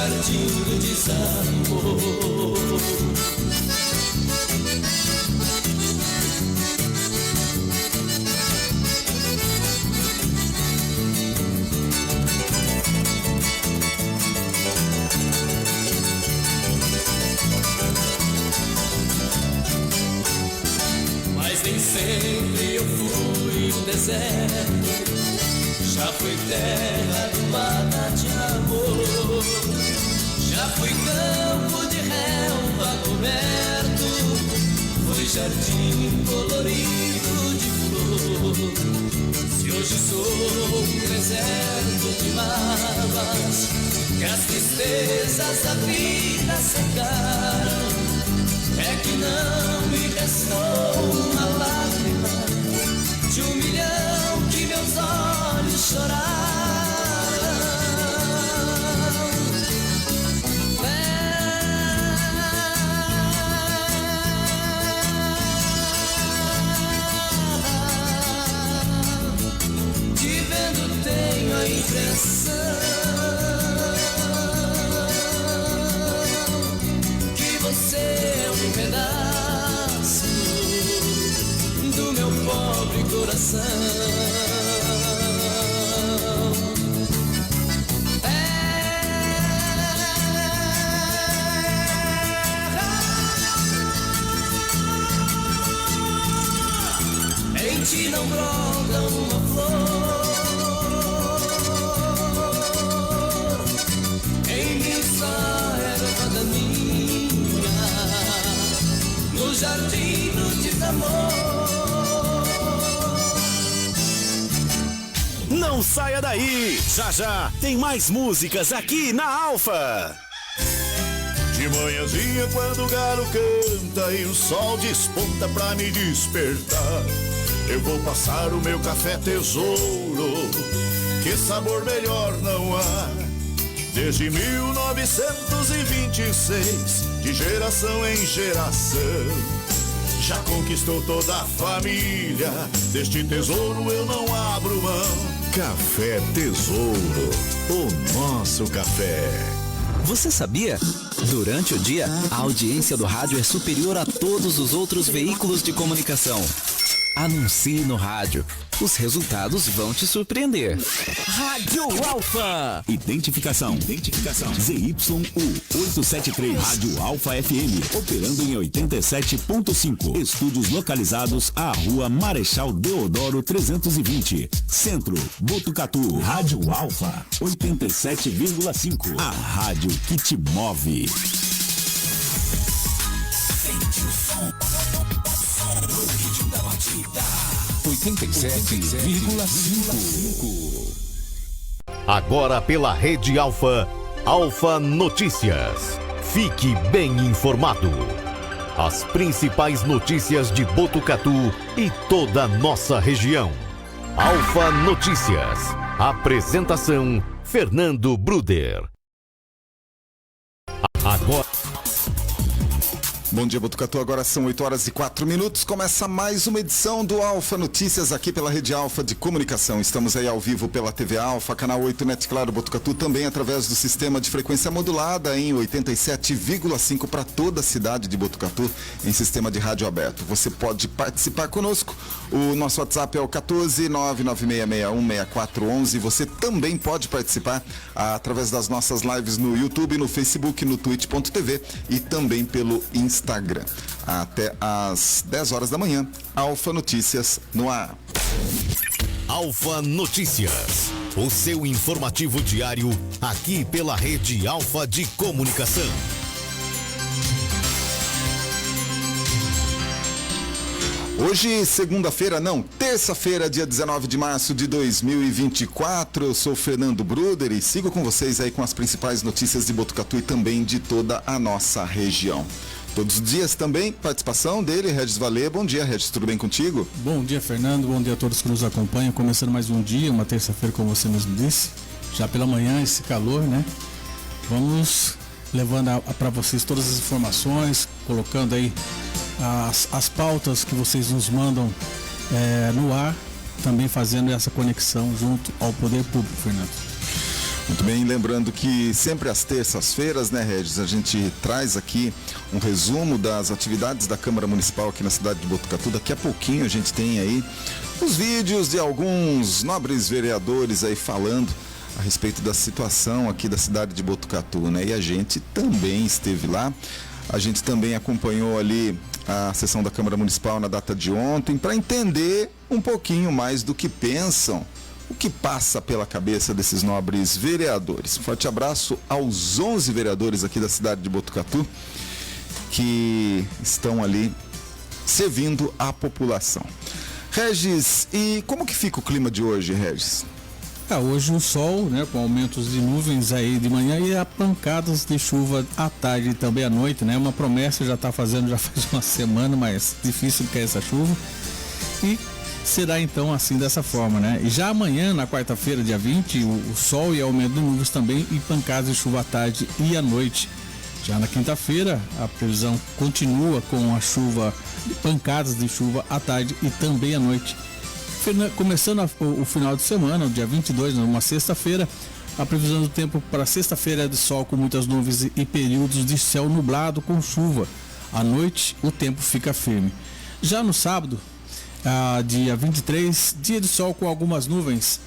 jardim do desamor. Mas nem sempre eu fui um deserto, já fui terra tomada de amor, já fui campo de relva coberto, fui jardim colorido de flor. Se hoje sou um deserto de mágoas, que as tristezas da vida secaram, é que não me restou uma lágrima de 1 milhão que meus olhos choraram. Te vendo tenho a impressão que você é um pedaço do meu pobre coração. Em ti não brota uma flor, em mim só erva daninha, no jardim do desamor. Não saia daí! Já já tem mais músicas aqui na Alfa. De manhãzinha quando o galo canta e o sol desponta pra me despertar, eu vou passar o meu café tesouro, que sabor melhor não há. Desde 1926, de geração em geração, já conquistou toda a família, deste tesouro eu não abro mão. Café Tesouro, o nosso café. Você sabia? Durante o dia, a audiência do rádio é superior a todos os outros veículos de comunicação. Anuncie no rádio. Os resultados vão te surpreender. Rádio Alfa. Identificação. ZYU 873. Rádio Alfa FM. Operando em 87.5. Estúdios localizados à Rua Marechal Deodoro 320. Centro, Botucatu. Rádio Alfa 87,5. A rádio que te move. Sente o som. 87,5. Agora pela Rede Alfa, Alfa Notícias. Fique bem informado. As principais notícias de Botucatu e toda a nossa região. Alfa Notícias. Apresentação: Fernando Bruder. Agora... Bom dia, Botucatu. Agora são 8h04. Começa mais uma edição do Alfa Notícias aqui pela Rede Alfa de Comunicação. Estamos aí ao vivo pela TV Alfa, canal 8 Net Claro Botucatu, também através do sistema de frequência modulada em 87,5 para toda a cidade de Botucatu, em sistema de rádio aberto. Você pode participar conosco. O nosso WhatsApp é o 14 Você também pode participar através das nossas lives no YouTube, no Facebook, no twitch.tv e também pelo Instagram. Até às 10 horas da manhã, Alfa Notícias no ar. Alfa Notícias, o seu informativo diário aqui pela Rede Alfa de Comunicação. Hoje, segunda-feira, não, terça-feira, dia 19 de março de 2024, eu sou Fernando Bruder e sigo com vocês aí com as principais notícias de Botucatu e também de toda a nossa região. Todos os dias também, participação dele, Regis Valê. Bom dia, Regis, tudo bem contigo? Bom dia, Fernando, bom dia a todos que nos acompanham. Começando mais um dia, uma terça-feira, como você mesmo disse. Já pela manhã, esse calor, né? Vamos levando para vocês todas as informações, colocando aí as pautas que vocês nos mandam no ar, também fazendo essa conexão junto ao poder público, Fernando. Muito bem, lembrando que sempre às terças-feiras, né, Regis, a gente traz aqui um resumo das atividades da Câmara Municipal aqui na cidade de Botucatu. Daqui a pouquinho a gente tem aí os vídeos de alguns nobres vereadores aí falando a respeito da situação aqui da cidade de Botucatu, né? E a gente também esteve lá, a gente também acompanhou ali a sessão da Câmara Municipal na data de ontem para entender um pouquinho mais do que pensam, o que passa pela cabeça desses nobres vereadores. Um forte abraço aos 11 vereadores aqui da cidade de Botucatu que estão ali servindo a população. Regis, e como que fica o clima de hoje, Regis? Hoje o sol, né, com aumentos de nuvens aí de manhã e a pancadas de chuva à tarde e também à noite, né? Uma promessa já está fazendo já faz uma semana, mas difícil cair essa chuva. E será então assim dessa forma, né? E já amanhã, na quarta-feira, dia 20, o sol e aumento de nuvens também e pancadas de chuva à tarde e à noite. Já na quinta-feira, a previsão continua com a chuva, pancadas de chuva à tarde e também à noite. Começando o final de semana, o dia 22, numa sexta-feira, a previsão do tempo para sexta-feira é de sol com muitas nuvens e períodos de céu nublado com chuva. À noite, o tempo fica firme. Já no sábado, dia 23, dia de sol com algumas nuvens.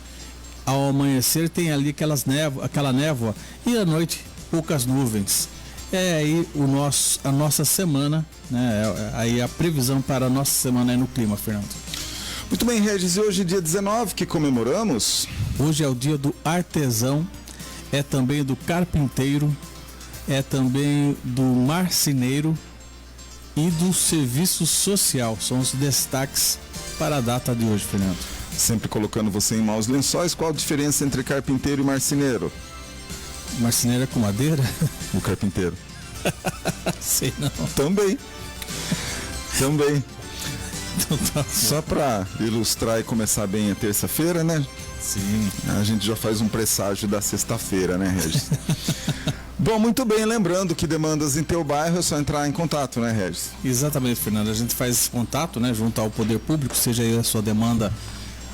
Ao amanhecer tem ali aquela névoa e à noite poucas nuvens. É aí a nossa semana, né? Aí a previsão para a nossa semana é no clima, Fernando. Muito bem, Regis, e hoje dia 19, que comemoramos? Hoje é o dia do artesão, é também do carpinteiro, é também do marceneiro e do serviço social. São os destaques para a data de hoje, Fernando. Sempre colocando você em maus lençóis, qual a diferença entre carpinteiro e marceneiro? Marceneiro é com madeira? O carpinteiro. Sei não. Também. Então tá. Só para ilustrar e começar bem a terça-feira, né? Sim. A gente já faz um presságio da sexta-feira, né, Regis? Bom, muito bem, lembrando que demandas em teu bairro é só entrar em contato, né, Regis? Exatamente, Fernando. A gente faz esse contato, né, junto ao poder público, seja aí a sua demanda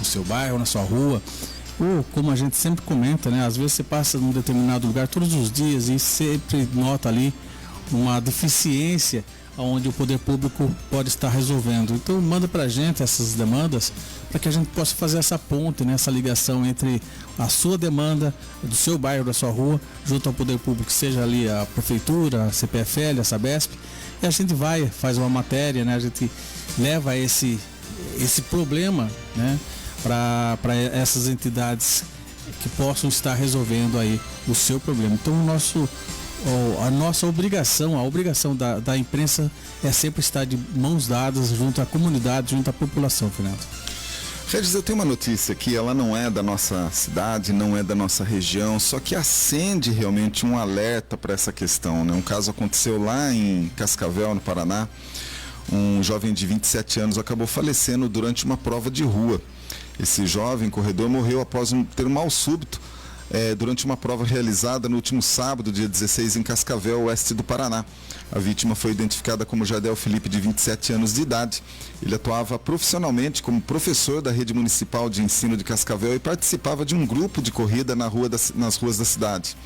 no seu bairro, na sua rua. Ou, como a gente sempre comenta, né, às vezes você passa num determinado lugar todos os dias e sempre nota ali uma deficiência onde o poder público pode estar resolvendo. Então manda pra gente essas demandas para que a gente possa fazer essa ponte, né, essa ligação entre a sua demanda do seu bairro, da sua rua, junto ao poder público, seja ali a prefeitura, a CPFL, a Sabesp, e a gente faz uma matéria, né, a gente leva esse problema, né, para essas entidades que possam estar resolvendo aí o seu problema. Então a nossa obrigação, a obrigação da imprensa é sempre estar de mãos dadas junto à comunidade, junto à população, Fernando. Regis, eu tenho uma notícia aqui, ela não é da nossa cidade, não é da nossa região, só que acende realmente um alerta para essa questão, né? Um caso aconteceu lá em Cascavel, no Paraná. Um jovem de 27 anos acabou falecendo durante uma prova de rua. Esse jovem corredor morreu após ter um mal súbito durante uma prova realizada no último sábado, dia 16, em Cascavel, oeste do Paraná. A vítima foi identificada como Jardel Felipe, de 27 anos de idade. Ele atuava profissionalmente como professor da Rede Municipal de Ensino de Cascavel e participava de um grupo de corrida nas ruas da cidade.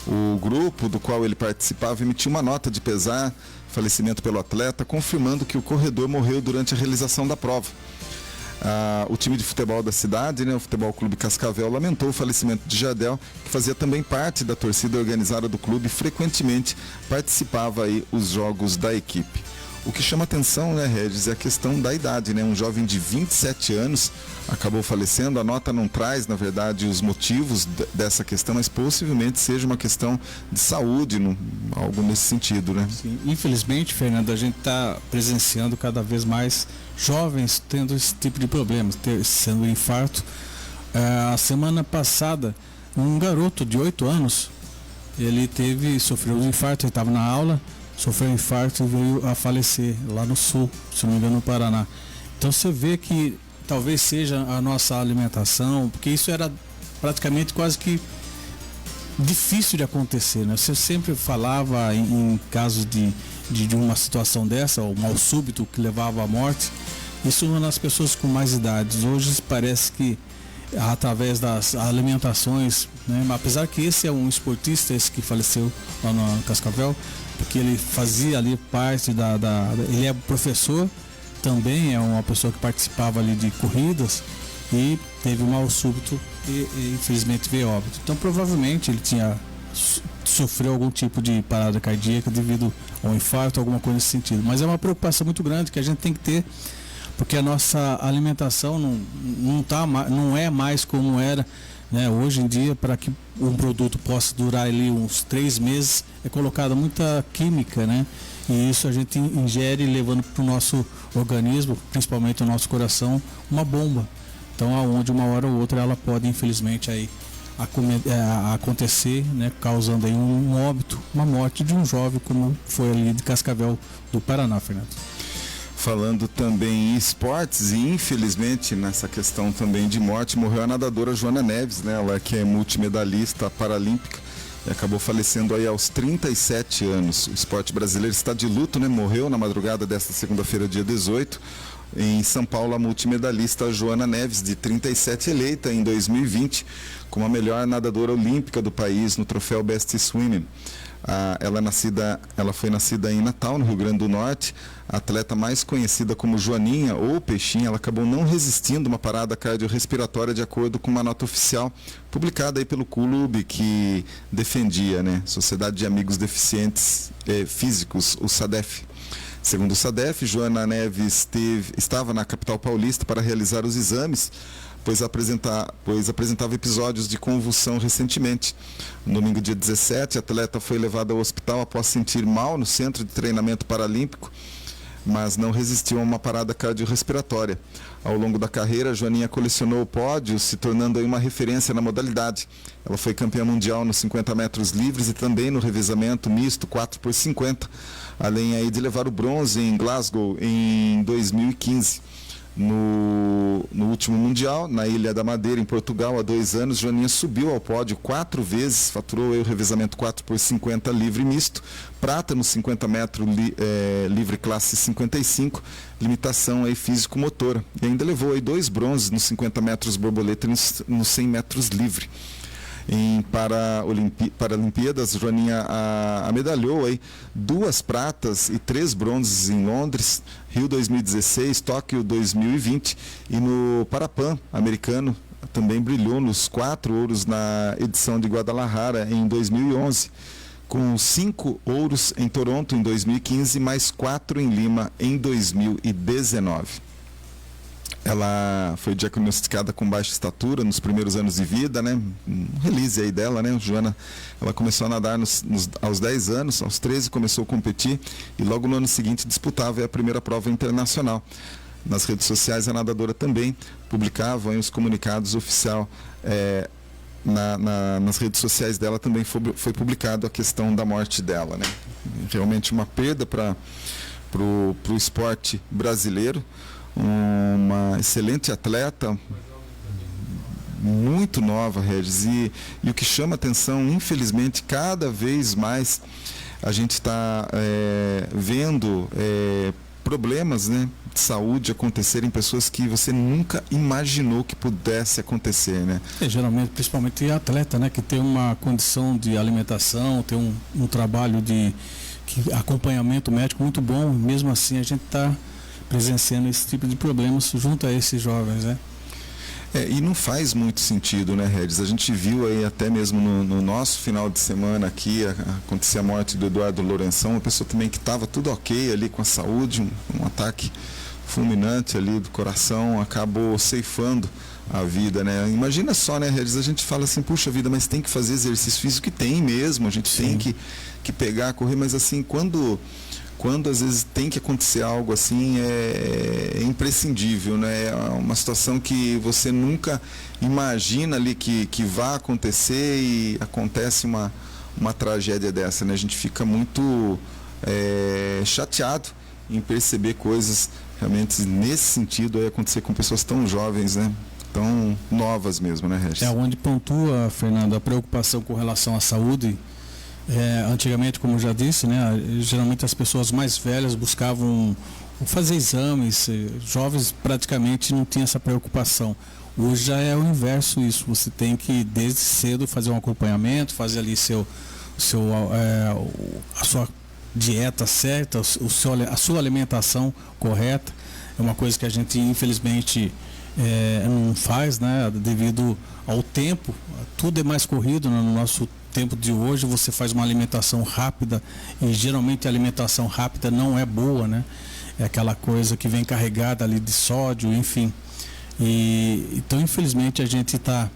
O grupo do qual ele participava emitiu uma nota de pesar, falecimento pelo atleta, confirmando que o corredor morreu durante a realização da prova. O time de futebol da cidade, né, o Futebol Clube Cascavel, lamentou o falecimento de Jardel, que fazia também parte da torcida organizada do clube e frequentemente participava aí os jogos da equipe. O que chama atenção, né, Regis, é a questão da idade, né? Um jovem de 27 anos acabou falecendo. A nota não traz, na verdade, os motivos dessa questão, mas possivelmente seja uma questão de saúde, algo nesse sentido, né? Sim, infelizmente, Fernando, a gente está presenciando cada vez mais jovens tendo esse tipo de problema, sendo infarto. A semana passada, um garoto de 8 anos, ele sofreu um infarto, ele estava na aula, sofreu um infarto e veio a falecer lá no sul, se não me engano, no Paraná. Então você vê que talvez seja a nossa alimentação, porque isso era praticamente quase que difícil de acontecer, né? Você sempre falava em casos de uma situação dessa, ou mal súbito que levava à morte, isso nas pessoas com mais idades. Hoje parece que através das alimentações, né? Apesar que esse é um esportista, esse que faleceu lá no Cascavel, porque ele fazia ali parte ele é professor, também é uma pessoa que participava ali de corridas e teve um mal súbito e infelizmente veio a óbito. Então provavelmente ele sofreu algum tipo de parada cardíaca devido a um infarto, alguma coisa nesse sentido. Mas é uma preocupação muito grande que a gente tem que ter, porque a nossa alimentação não é mais como era, né? Hoje em dia, para que um produto possa durar ali uns 3 meses, é colocada muita química, né? E isso a gente ingere levando para o nosso organismo, principalmente o nosso coração, uma bomba. Então, aonde uma hora ou outra ela pode, infelizmente, aí acontecer, né? Causando aí um óbito, uma morte de um jovem, como foi ali de Cascavel do Paraná, Fernando. Falando também em esportes, e infelizmente nessa questão também de morte, morreu a nadadora Joana Neves, né? Ela que é multimedalista paralímpica e acabou falecendo aí aos 37 anos. O esporte brasileiro está de luto, né? Morreu na madrugada desta segunda-feira, dia 18, em São Paulo, a multimedalista Joana Neves, de 37, eleita em 2020 como a melhor nadadora olímpica do país no troféu Best Swimming. Ela foi nascida em Natal, no Rio Grande do Norte. A atleta mais conhecida como Joaninha ou Peixinha, ela acabou não resistindo a uma parada cardiorrespiratória, de acordo com uma nota oficial publicada aí pelo clube que defendia, né? Sociedade de Amigos Deficientes Físicos, o SADEF. Segundo o SADEF, Joana Neves estava na capital paulista para realizar os exames, pois apresentava episódios de convulsão recentemente. No domingo, dia 17, a atleta foi levada ao hospital após sentir mal no Centro de Treinamento Paralímpico, mas não resistiu a uma parada cardiorrespiratória. Ao longo da carreira, Joaninha colecionou pódios, se tornando aí uma referência na modalidade. Ela foi campeã mundial nos 50 metros livres e também no revezamento misto 4x50, além aí de levar o bronze em Glasgow em 2015. No último Mundial, na Ilha da Madeira, em Portugal, há 2 anos, Joaninha subiu ao pódio 4 vezes, faturou o revezamento 4x50 livre misto, prata no 50 metros livre classe 55, limitação aí físico-motora. E ainda levou aí 2 bronzes nos 50 metros borboleta e nos 100 metros livre. Em Paralimpíadas, Joaninha amedalhou aí 2 pratas e 3 bronzes em Londres, Rio 2016, Tóquio 2020, e no Parapan americano também brilhou nos 4 ouros na edição de Guadalajara em 2011, com 5 ouros em Toronto em 2015, mais 4 em Lima em 2019. Ela foi diagnosticada com baixa estatura nos primeiros anos de vida, né? Um release aí dela, né? Joana, ela começou a nadar aos 10 anos, aos 13 começou a competir e logo no ano seguinte disputava a primeira prova internacional. Nas redes sociais, a nadadora também publicava os comunicados oficiais. Nas redes sociais dela também foi publicado a questão da morte dela, né? Realmente uma perda para o esporte brasileiro. Uma excelente atleta, muito nova, Regis, e o que chama atenção, infelizmente, cada vez mais a gente está vendo problemas, né, de saúde acontecerem em pessoas que você nunca imaginou que pudesse acontecer, né? Geralmente, principalmente atleta, né, que tem uma condição de alimentação, tem um trabalho de acompanhamento médico muito bom, mesmo assim a gente está presenciando esse tipo de problemas junto a esses jovens, né? E não faz muito sentido, né, Regis? A gente viu aí até mesmo no nosso final de semana aqui, acontecer a morte do Eduardo Lourenção, uma pessoa também que estava tudo ok ali com a saúde, um ataque fulminante ali do coração, acabou ceifando a vida, né? Imagina só, né, Regis? A gente fala assim, puxa vida, mas tem que fazer exercício físico, que tem mesmo, a gente Sim. tem que pegar, correr, mas assim, quando às vezes tem que acontecer algo assim, é imprescindível, né? É uma situação que você nunca imagina ali que vai acontecer e acontece uma tragédia dessa, né? A gente fica muito chateado em perceber coisas realmente nesse sentido aí acontecer com pessoas tão jovens, né? Tão novas mesmo, né, Regis? É onde pontua, Fernando, a preocupação com relação à saúde. Antigamente, como eu já disse, né, geralmente as pessoas mais velhas buscavam fazer exames, jovens praticamente não tinham essa preocupação. Hoje já é o inverso isso, você tem que desde cedo fazer um acompanhamento, fazer ali a sua dieta certa, a sua alimentação correta. É uma coisa que a gente infelizmente não faz, né? Devido ao tempo, tudo é mais corrido, né? No nosso tempo de hoje você faz uma alimentação rápida e geralmente a alimentação rápida não é boa, né? É aquela coisa que vem carregada ali de sódio, enfim. Então infelizmente a gente está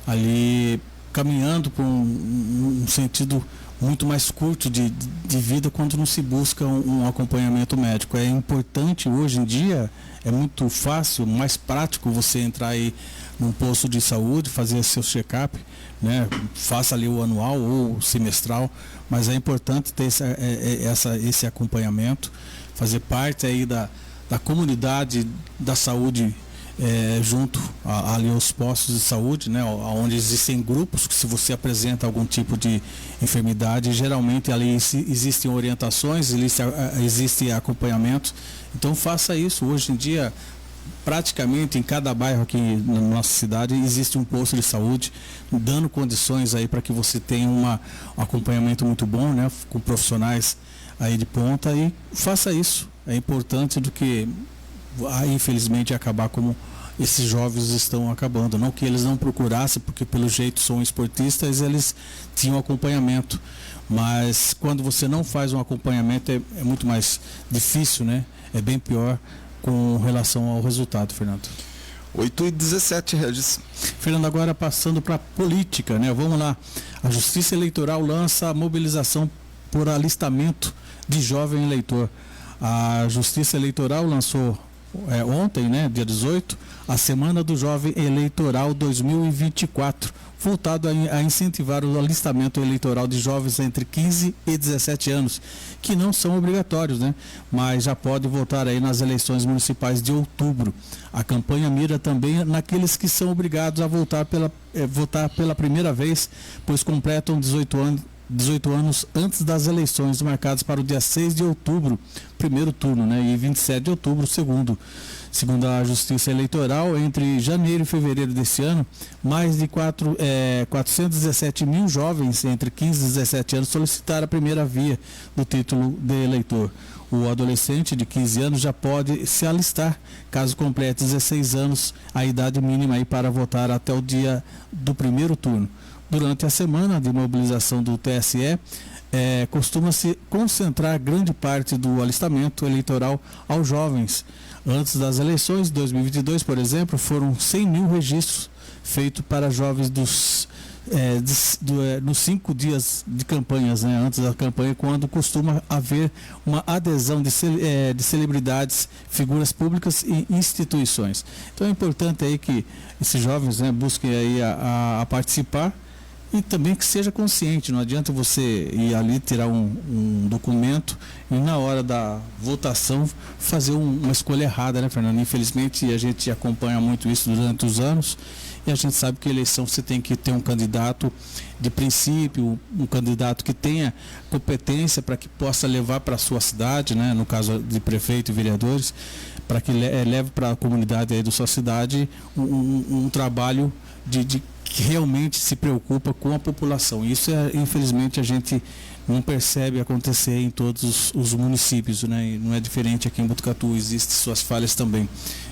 ali caminhando por um sentido muito mais curto de vida quando não se busca um acompanhamento médico. É importante hoje em dia, é muito fácil, mais prático você entrar aí num posto de saúde, fazer seu check-up, né? Faça ali o anual ou o semestral, mas é importante ter esse acompanhamento, fazer parte aí da comunidade da saúde, junto ali aos postos de saúde, né, onde existem grupos que, se você apresenta algum tipo de enfermidade, geralmente ali existem orientações, existe acompanhamento. Então faça isso. Hoje em dia, praticamente em cada bairro aqui na nossa cidade existe um posto de saúde, dando condições aí para que você tenha um acompanhamento muito bom, né, com profissionais aí de ponta, e faça isso. É importante do que infelizmente acabar como esses jovens estão acabando. Não que eles não procurassem, porque pelo jeito são esportistas, eles tinham acompanhamento, mas quando você não faz um acompanhamento é muito mais difícil, né? É bem pior com relação ao resultado, Fernando. 8h17, Regis. Fernando, agora passando para a política, né? Vamos lá. A Justiça Eleitoral lança a mobilização por alistamento de jovem eleitor. A Justiça Eleitoral lançou ontem, né, dia 18, a Semana do Jovem Eleitoral 2024, voltado a incentivar o alistamento eleitoral de jovens entre 15 e 17 anos, que não são obrigatórios, né, mas já pode votar aí nas eleições municipais de outubro. A campanha mira também naqueles que são obrigados a votar pela primeira vez, pois completam 18 anos antes das eleições marcadas para o dia 6 de outubro, primeiro turno, né, e 27 de outubro, segundo. Segundo a Justiça Eleitoral, entre janeiro e fevereiro desse ano, mais de 417 mil jovens entre 15 e 17 anos solicitaram a primeira via do título de eleitor. O adolescente de 15 anos já pode se alistar, caso complete 16 anos, a idade mínima aí para votar até o dia do primeiro turno. Durante a semana de mobilização do TSE, costuma-se concentrar grande parte do alistamento eleitoral aos jovens. Antes das eleições de 2022, por exemplo, foram 100 mil registros feitos para jovens nos 5 dias de campanhas, né, antes da campanha, quando costuma haver uma adesão de celebridades, figuras públicas e instituições. Então é importante aí que esses jovens, né, busquem aí a participar. E também que seja consciente, não adianta você ir ali tirar um documento e na hora da votação fazer uma escolha errada, né, Fernando? Infelizmente a gente acompanha muito isso durante os anos e a gente sabe que a eleição você tem que ter um candidato de princípio, um candidato que tenha competência para que possa levar para a sua cidade, né, no caso de prefeito e vereadores, para que leve para a comunidade aí da sua cidade um trabalho que realmente se preocupa com a população. Isso, infelizmente, a gente não percebe acontecer em todos os municípios, né? E não é diferente aqui em Botucatu, existem suas falhas também.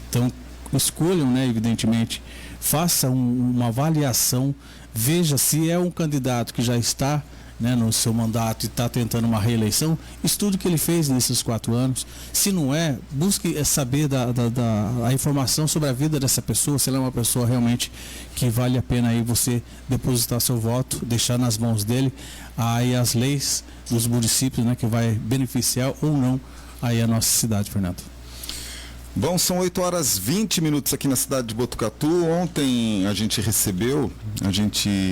Então, escolham, né, evidentemente, faça uma avaliação, veja se é um candidato que já está, né, no seu mandato e está tentando uma reeleição, estude o que ele fez nesses 4 anos. Se não é, busque saber a informação sobre a vida dessa pessoa, se ela é uma pessoa realmente que vale a pena aí você depositar seu voto, deixar nas mãos dele aí as leis dos municípios, né, que vai beneficiar ou não aí a nossa cidade, Fernando. Bom, são 8h20 aqui na cidade de Botucatu. Ontem a gente recebeu,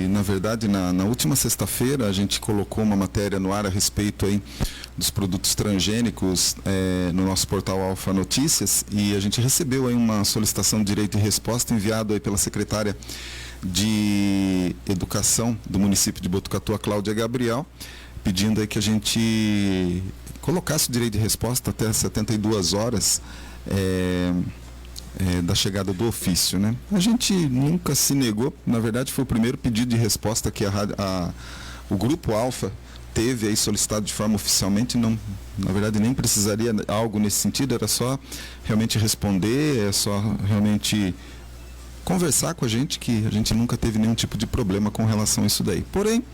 na verdade, na última sexta-feira, a gente colocou uma matéria no ar a respeito aí dos produtos transgênicos no nosso portal Alfa Notícias, e a gente recebeu aí uma solicitação de direito e resposta enviado aí pela secretária de Educação do município de Botucatu, a Cláudia Gabriel, pedindo aí que a gente colocasse o direito de resposta até 72 horas da chegada do ofício, né? A gente nunca se negou, na verdade foi o primeiro pedido de resposta que o Grupo Alfa teve aí solicitado de forma oficialmente, não, na verdade nem precisaria algo nesse sentido, era só realmente responder, é só realmente conversar com a gente, que a gente nunca teve nenhum tipo de problema com relação a isso daí. Porém,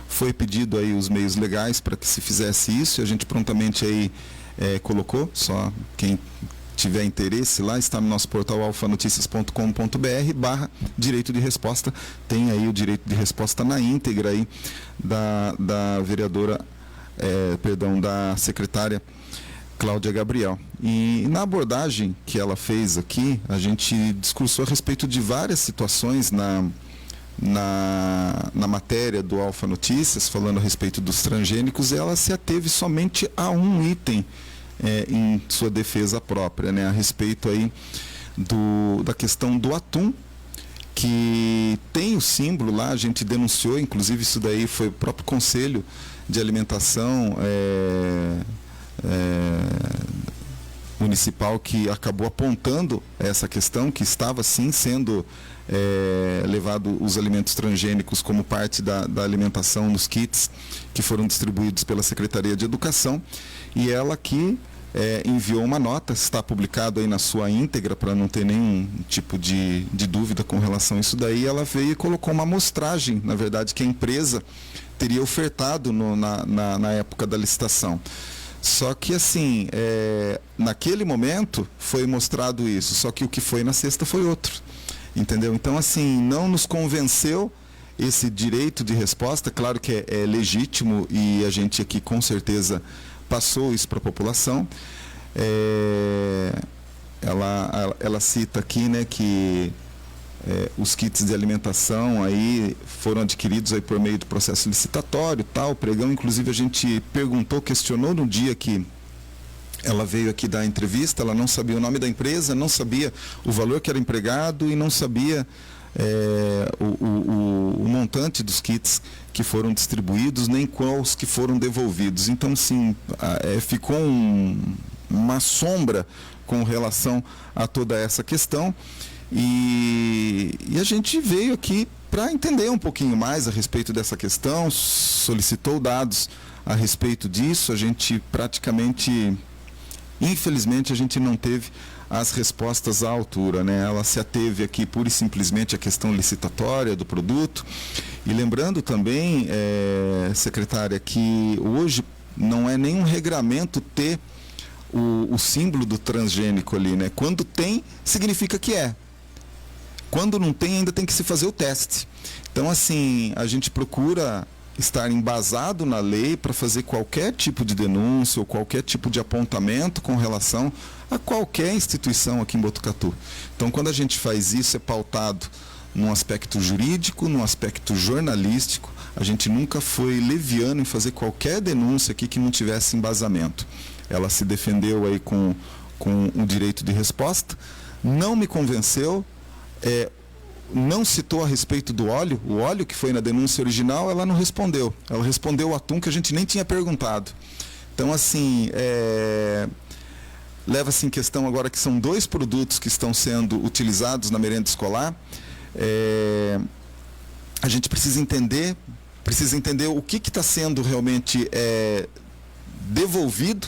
foi pedido aí os meios legais para que se fizesse isso, e a gente prontamente aí colocou, só quem tiver interesse lá, está no nosso portal alfanoticias.com.br/direito de resposta, tem aí o direito de resposta na íntegra aí da vereadora, da secretária Cláudia Gabriel. E na abordagem que ela fez aqui, a gente discursou a respeito de várias situações na matéria do Alfa Notícias, falando a respeito dos transgênicos, e ela se ateve somente a um item em sua defesa própria, né, a respeito aí da questão do atum, que tem o símbolo lá, a gente denunciou, inclusive isso daí foi o próprio Conselho de Alimentação municipal que acabou apontando essa questão, que estava sim sendo levado os alimentos transgênicos como parte da alimentação nos kits que foram distribuídos pela Secretaria de Educação, e ela aqui enviou uma nota, está publicado aí na sua íntegra para não ter nenhum tipo de dúvida com relação a isso daí. Ela veio e colocou uma amostragem, na verdade, que a empresa teria ofertado na época da licitação. Só que assim, naquele momento foi mostrado isso, só que o que foi na sexta foi outro, entendeu? Então assim, não nos convenceu esse direito de resposta. Claro que é legítimo, e a gente aqui com certeza passou isso para a população. Ela cita aqui, né, que os kits de alimentação aí foram adquiridos aí por meio do processo licitatório, tal. O pregão, inclusive, a gente questionou no dia que ela veio aqui dar a entrevista, ela não sabia o nome da empresa, não sabia o valor que era empregado e não sabia o montante dos kits que foram distribuídos, nem quais que foram devolvidos. Então, sim, ficou uma sombra com relação a toda essa questão, e a gente veio aqui para entender um pouquinho mais a respeito dessa questão, solicitou dados a respeito disso. A gente praticamente, infelizmente, a gente não teve as respostas à altura, né? Ela se ateve aqui pura e simplesmente à questão licitatória do produto. E lembrando também, secretária, que hoje não é nenhum regramento ter o símbolo do transgênico ali, né? Quando tem, significa que é. Quando não tem, ainda tem que se fazer o teste. Então, assim, a gente procura estar embasado na lei para fazer qualquer tipo de denúncia ou qualquer tipo de apontamento com relação a qualquer instituição aqui em Botucatu. Então, quando a gente faz isso, é pautado num aspecto jurídico, num aspecto jornalístico. A gente nunca foi leviano em fazer qualquer denúncia aqui que não tivesse embasamento. Ela se defendeu aí com o direito de resposta, não me convenceu, não citou a respeito do óleo, o óleo que foi na denúncia original, ela não respondeu. Ela respondeu o atum, que a gente nem tinha perguntado. Então, assim, leva-se em questão agora que são 2 produtos que estão sendo utilizados na merenda escolar. A gente precisa entender o que está sendo realmente devolvido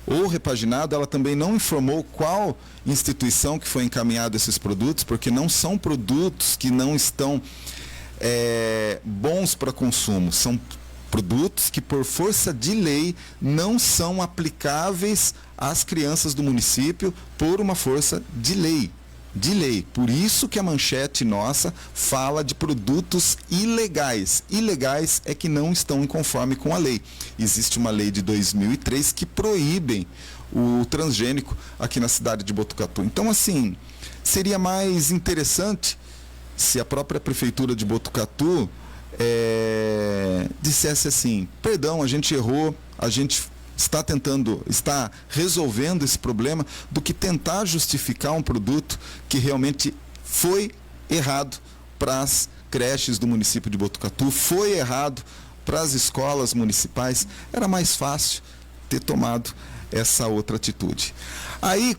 ou repaginado. Ela também não informou qual instituição que foi encaminhado esses produtos, porque não são produtos que não estão bons para consumo, são produtos que por força de lei não são aplicáveis às crianças do município por uma força de lei. Por isso que a manchete nossa fala de produtos ilegais. Ilegais é que não estão em conforme com a lei. Existe uma lei de 2003 que proíbe o transgênico aqui na cidade de Botucatu. Então, assim, seria mais interessante se a própria prefeitura de Botucatu dissesse assim: perdão, a gente errou, a gente está resolvendo esse problema, do que tentar justificar um produto que realmente foi errado para as creches do município de Botucatu, foi errado para as escolas municipais, era mais fácil ter tomado essa outra atitude. Aí,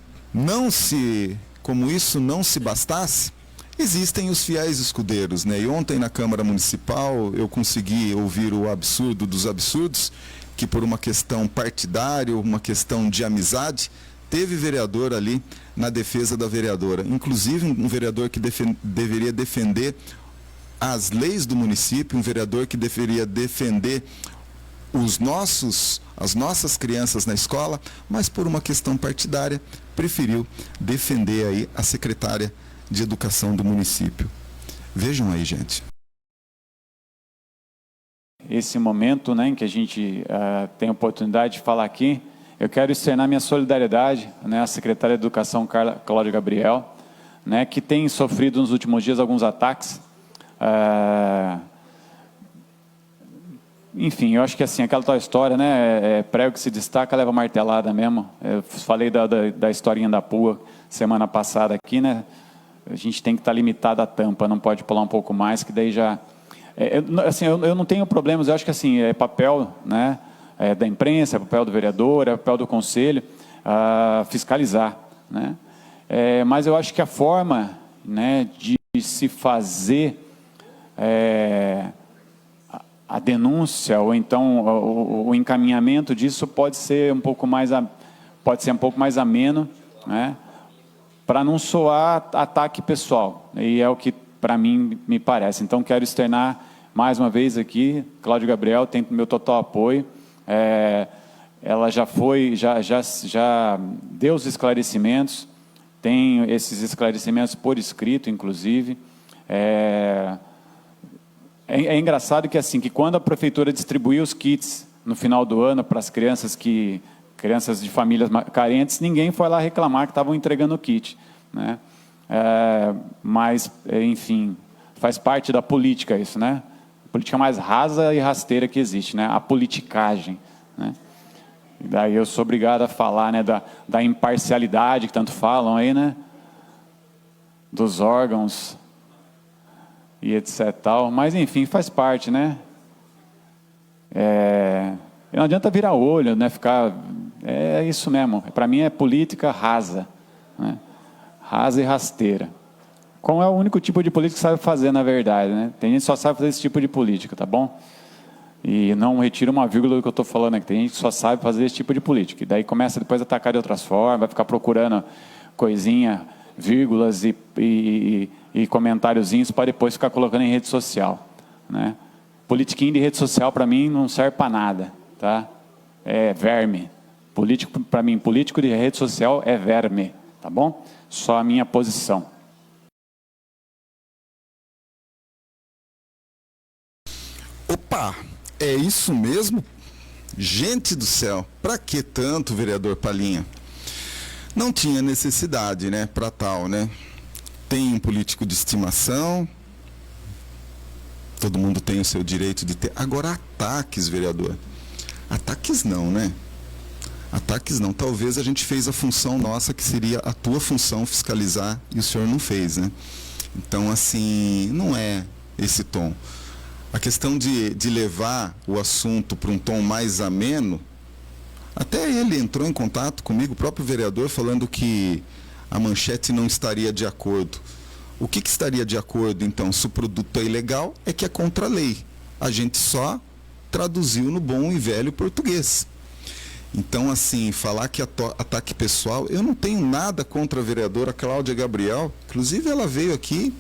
como isso não se bastasse, existem os fiéis escudeiros, né? E ontem na Câmara Municipal eu consegui ouvir o absurdo dos absurdos, que por uma questão partidária, uma questão de amizade, teve vereador ali na defesa da vereadora. Inclusive um vereador que deveria defender as leis do município, um vereador que deveria defender as nossas crianças na escola, mas por uma questão partidária preferiu defender aí a secretária de Educação do município. Vejam aí, gente. Esse momento, né, em que a gente tem a oportunidade de falar aqui, eu quero externar minha solidariedade, né, à secretária de Educação, Cláudia Gabriel, né, que tem sofrido nos últimos dias alguns ataques. Enfim, eu acho que assim, aquela tal história, né, prego que se destaca leva martelada mesmo. Eu falei da historinha da pua semana passada aqui, né, a gente tem que estar limitado à tampa, não pode pular um pouco mais, que daí já... assim, eu não tenho problemas, eu acho que assim, é papel, né, da imprensa, é papel do vereador, é papel do conselho, fiscalizar, né, mas eu acho que a forma, né, de se fazer a denúncia, ou então o encaminhamento disso pode ser um pouco mais ameno, né, para não soar ataque pessoal, e é o que para mim me parece. Então quero externar mais uma vez aqui, Cláudia Gabriel tem meu total apoio, ela já deu os esclarecimentos, tem esses esclarecimentos por escrito, inclusive. É engraçado que assim, que quando a prefeitura distribuiu os kits no final do ano para as crianças de famílias carentes, ninguém foi lá reclamar que estavam entregando o kit, né? Mas, enfim, faz parte da política isso, né? A política mais rasa e rasteira que existe, né? A politicagem, né? E daí eu sou obrigado a falar, né, da imparcialidade que tanto falam aí, né? Dos órgãos e etc. tal. Mas, enfim, faz parte, né? Não adianta virar olho, né? Ficar... É isso mesmo. Para mim é política rasa, né? Rasa e rasteira. Qual é o único tipo de política que sabe fazer, na verdade, né? Tem gente que só sabe fazer esse tipo de política, tá bom? E não retira uma vírgula do que eu estou falando aqui. Tem gente que só sabe fazer esse tipo de política. E daí começa depois a atacar de outras formas, vai ficar procurando coisinha, vírgulas e comentáriozinhos para depois ficar colocando em rede social, né? Politiquinho de rede social, para mim, não serve para nada, tá? É verme. Político, para mim, político de rede social é verme, tá bom? Só a minha posição. Opa, é isso mesmo? Gente do céu, para que tanto, vereador Palhinha? Não tinha necessidade, né, para tal, né? Tem um político de estimação, todo mundo tem o seu direito de ter. Agora, ataques, vereador. Ataques não, né? Ataques não. Talvez a gente fez a função nossa, que seria a tua função, fiscalizar, e o senhor não fez, né? Então, assim, não é esse tom. A questão de levar o assunto para um tom mais ameno, até ele entrou em contato comigo, o próprio vereador, falando que a manchete não estaria de acordo. O que estaria de acordo, então? Se o produto é ilegal, é que é contra a lei. A gente só traduziu no bom e velho português. Então, assim, falar que ataque pessoal, eu não tenho nada contra a vereadora Cláudia Gabriel. Inclusive, ela veio aqui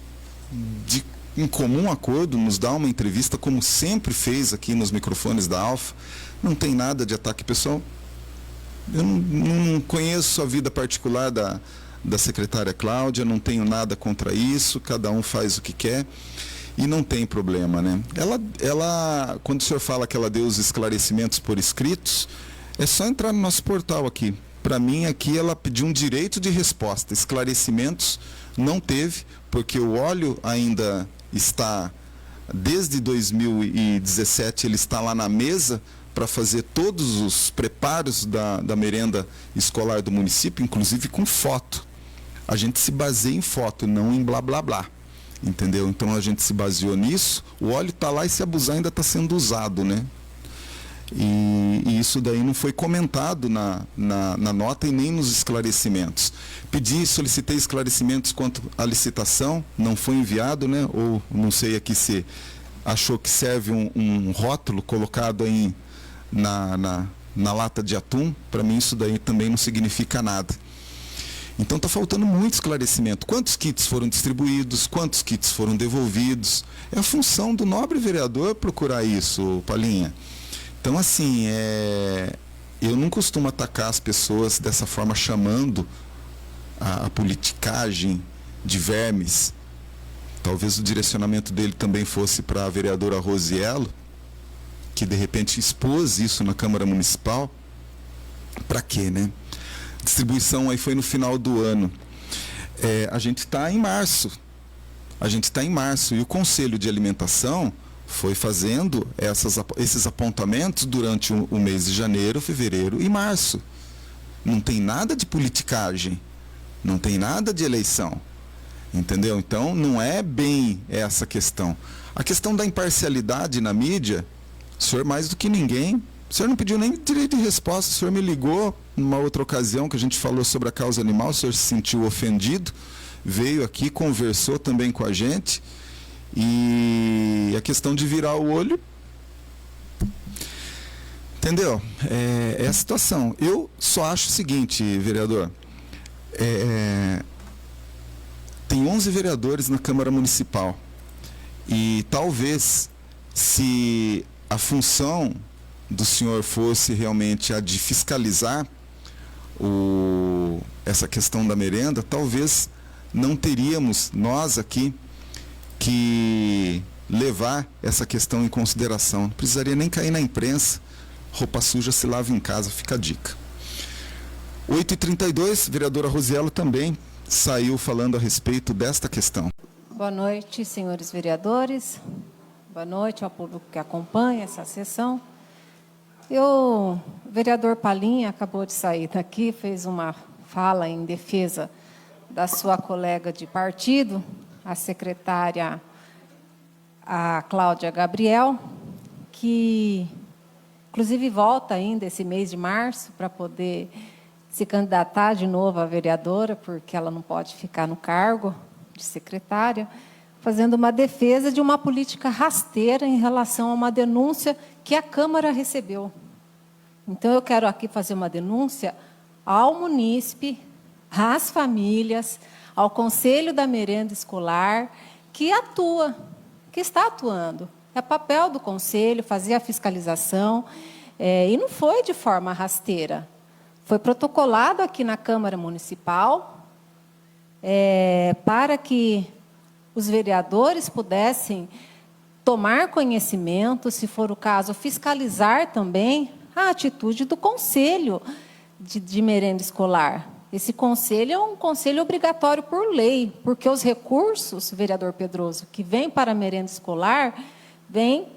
em comum acordo, nos dar uma entrevista, como sempre fez aqui nos microfones da Alfa. Não tem nada de ataque pessoal. Eu não conheço a vida particular da secretária Cláudia, não tenho nada contra isso, cada um faz o que quer e não tem problema, né? Ela, quando o senhor fala que ela deu os esclarecimentos por escritos, é só entrar no nosso portal aqui. Para mim, aqui ela pediu um direito de resposta. Esclarecimentos não teve, porque o óleo ainda está, desde 2017, ele está lá na mesa para fazer todos os preparos da merenda escolar do município, inclusive com foto. A gente se baseia em foto, não em blá blá blá. entendeu? Então a gente se baseou nisso. O óleo está lá e, se abusar, ainda está sendo usado, né? E isso daí não foi comentado na nota e nem nos esclarecimentos. Solicitei esclarecimentos quanto à licitação, não foi enviado, né? Ou não sei aqui se achou que serve um rótulo colocado aí na lata de atum. Para mim isso daí também não significa nada. Então está faltando muito esclarecimento. Quantos kits foram distribuídos, quantos kits foram devolvidos? É a função do nobre vereador procurar isso, Palinha. Então, assim, eu não costumo atacar as pessoas dessa forma, chamando a politicagem de vermes. Talvez o direcionamento dele também fosse para a vereadora Rosiello, que de repente expôs isso na Câmara Municipal. Para quê, né? Distribuição aí foi no final do ano. A gente está em março. E o Conselho de Alimentação foi fazendo esses apontamentos durante o mês de janeiro, fevereiro e março. Não tem nada de politicagem, não tem nada de eleição, entendeu? Então, não é bem essa questão. A questão da imparcialidade na mídia, o senhor mais do que ninguém, o senhor não pediu nem direito de resposta, o senhor me ligou numa outra ocasião que a gente falou sobre a causa animal, o senhor se sentiu ofendido, veio aqui, conversou também com a gente. E a questão de virar o olho, entendeu? É a situação. Eu só acho o seguinte, vereador, tem 11 vereadores na Câmara Municipal e talvez, se a função do senhor fosse realmente a de fiscalizar essa questão da merenda, talvez não teríamos nós aqui que levar essa questão em consideração. Não precisaria nem cair na imprensa. Roupa suja se lava em casa, fica a dica. 8h32, vereadora Rosiello também saiu falando a respeito desta questão. Boa noite, senhores vereadores. Boa noite ao público que acompanha essa sessão. O vereador Palinha acabou de sair daqui, fez uma fala em defesa da sua colega de partido, a secretária, a Cláudia Gabriel, que inclusive volta ainda esse mês de março para poder se candidatar de novo a vereadora, porque ela não pode ficar no cargo de secretária, fazendo uma defesa de uma política rasteira em relação a uma denúncia que a Câmara recebeu. Então, eu quero aqui fazer uma denúncia ao munícipe, às famílias, ao Conselho da Merenda Escolar, que está atuando. É papel do Conselho fazer a fiscalização, e não foi de forma rasteira. Foi protocolado aqui na Câmara Municipal, para que os vereadores pudessem tomar conhecimento, se for o caso, fiscalizar também a atitude do Conselho de Merenda Escolar. Esse conselho é um conselho obrigatório por lei, porque os recursos, vereador Pedroso, que vêm para a merenda escolar, vêm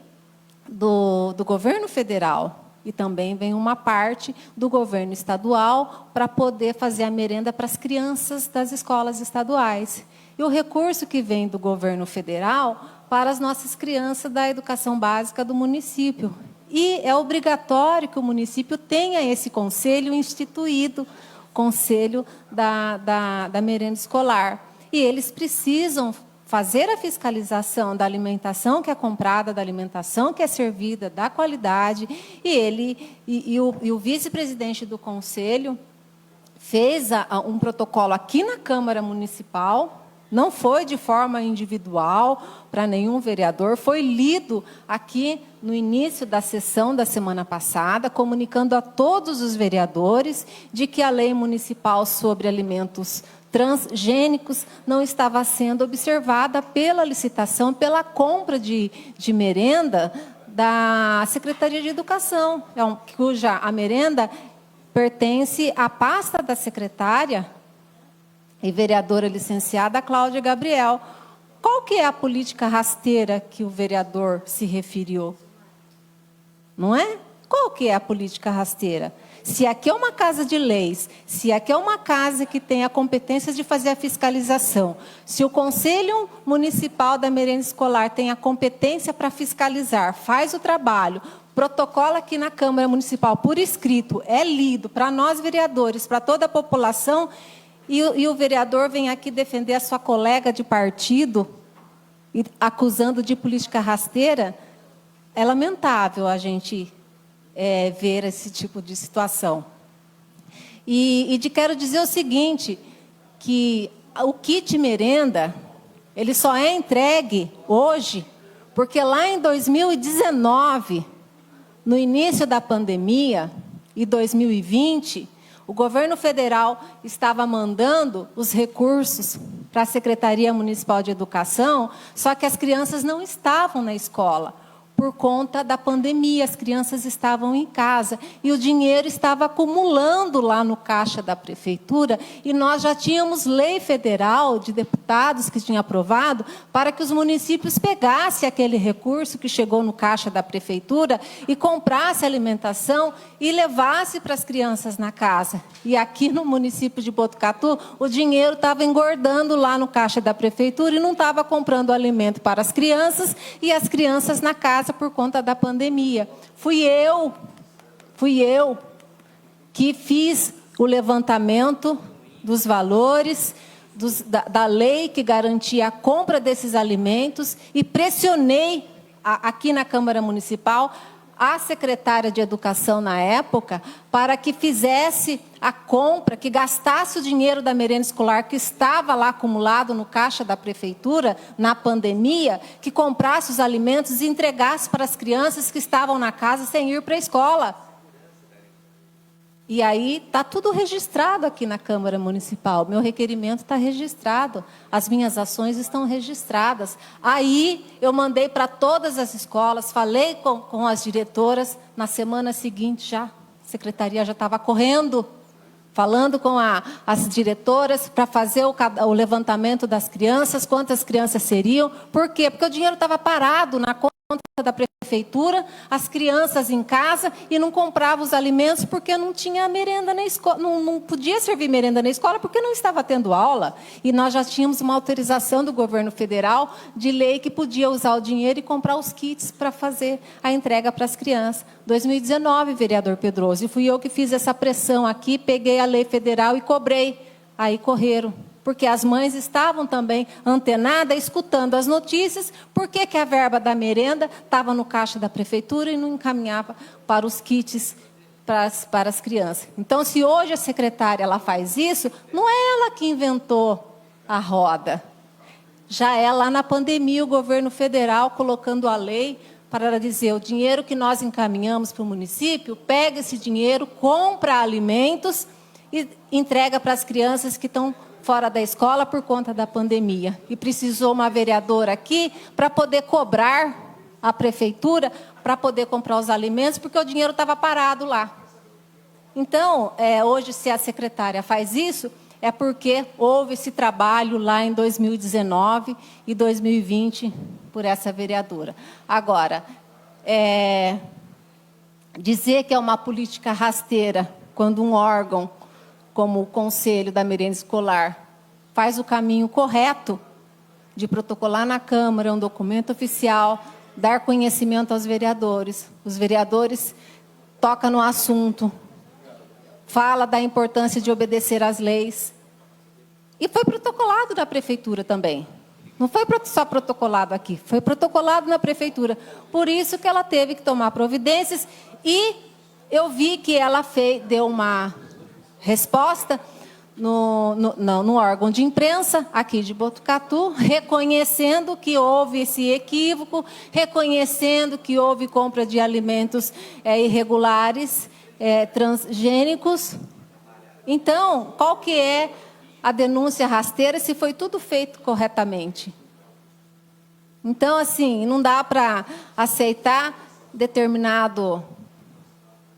do governo federal e também vem uma parte do governo estadual para poder fazer a merenda para as crianças das escolas estaduais. E o recurso que vem do governo federal para as nossas crianças da educação básica do município. E é obrigatório que o município tenha esse conselho instituído, Conselho da Merenda Escolar. E eles precisam fazer a fiscalização da alimentação que é comprada, da alimentação que é servida, da qualidade. E o vice-presidente do Conselho fez um protocolo aqui na Câmara Municipal, não foi de forma individual para nenhum vereador, foi lido aqui no início da sessão da semana passada, comunicando a todos os vereadores de que a lei municipal sobre alimentos transgênicos não estava sendo observada pela licitação, pela compra de merenda da Secretaria de Educação, cuja a merenda pertence à pasta da secretária e vereadora licenciada Cláudia Gabriel. Qual que é a política rasteira que o vereador se referiu? Não é? Qual que é a política rasteira? se aqui é uma casa de leis, se aqui é uma casa que tem a competência de fazer a fiscalização, se o Conselho Municipal da Merenda Escolar tem a competência para fiscalizar, faz o trabalho, protocola aqui na Câmara Municipal por escrito, é lido para nós vereadores, para toda a população, e o vereador vem aqui defender a sua colega de partido, acusando de política rasteira, é lamentável a gente ver esse tipo de situação. Quero dizer o seguinte, que o kit merenda, ele só é entregue hoje, porque lá em 2019, no início da pandemia, e 2020, o governo federal estava mandando os recursos para a Secretaria Municipal de Educação, só que as crianças não estavam na escola. Por conta da pandemia, as crianças estavam em casa e o dinheiro estava acumulando lá no caixa da prefeitura e nós já tínhamos lei federal de deputados que tinha aprovado para que os municípios pegassem aquele recurso que chegou no caixa da prefeitura e comprasse alimentação e levasse para as crianças na casa. E aqui no município de Botucatu, o dinheiro estava engordando lá no caixa da prefeitura e não estava comprando alimento para as crianças e as crianças na casa por conta da pandemia. Fui eu que fiz o levantamento dos valores, da lei que garantia a compra desses alimentos e pressionei aqui na Câmara Municipal a secretária de Educação na época para que fizesse a compra, que gastasse o dinheiro da merenda escolar que estava lá acumulado no caixa da prefeitura na pandemia, que comprasse os alimentos e entregasse para as crianças que estavam na casa sem ir para a escola. E aí está tudo registrado aqui na Câmara Municipal. Meu requerimento está registrado. As minhas ações estão registradas. Aí eu mandei para todas as escolas, falei com as diretoras. Na semana seguinte já, a secretaria já estava correndo, falando com as diretoras para fazer o levantamento das crianças, quantas crianças seriam. Por quê? Porque o dinheiro estava parado na conta da prefeitura, as crianças em casa e não compravam os alimentos porque não tinha merenda na escola, não podia servir merenda na escola porque não estava tendo aula. E nós já tínhamos uma autorização do governo federal de lei que podia usar o dinheiro e comprar os kits para fazer a entrega para as crianças. 2019, vereador Pedroso, e fui eu que fiz essa pressão aqui, peguei a lei federal e cobrei. Aí correram. Porque as mães estavam também antenadas, escutando as notícias, por que a verba da merenda estava no caixa da prefeitura e não encaminhava para os kits para as crianças. Então, se hoje a secretária ela faz isso, não é ela que inventou a roda. Já é lá na pandemia o governo federal colocando a lei para dizer o dinheiro que nós encaminhamos para o município, pega esse dinheiro, compra alimentos e entrega para as crianças que estão fora da escola por conta da pandemia. E precisou uma vereadora aqui para poder cobrar a prefeitura, para poder comprar os alimentos, porque o dinheiro estava parado lá. Então, hoje, se a secretária faz isso, é porque houve esse trabalho lá em 2019 e 2020 por essa vereadora. Agora, dizer que é uma política rasteira quando um órgão como o Conselho da Merenda Escolar faz o caminho correto de protocolar na Câmara um documento oficial, dar conhecimento aos vereadores. Os vereadores tocam no assunto, fala da importância de obedecer às leis. E foi protocolado na Prefeitura também. Não foi só protocolado aqui, foi protocolado na Prefeitura. Por isso que ela teve que tomar providências e eu vi que ela deu uma resposta no órgão de imprensa aqui de Botucatu, reconhecendo que houve esse equívoco, reconhecendo que houve compra de alimentos irregulares, transgênicos. Então, qual que é a denúncia rasteira se foi tudo feito corretamente? Então, assim, não dá para aceitar determinado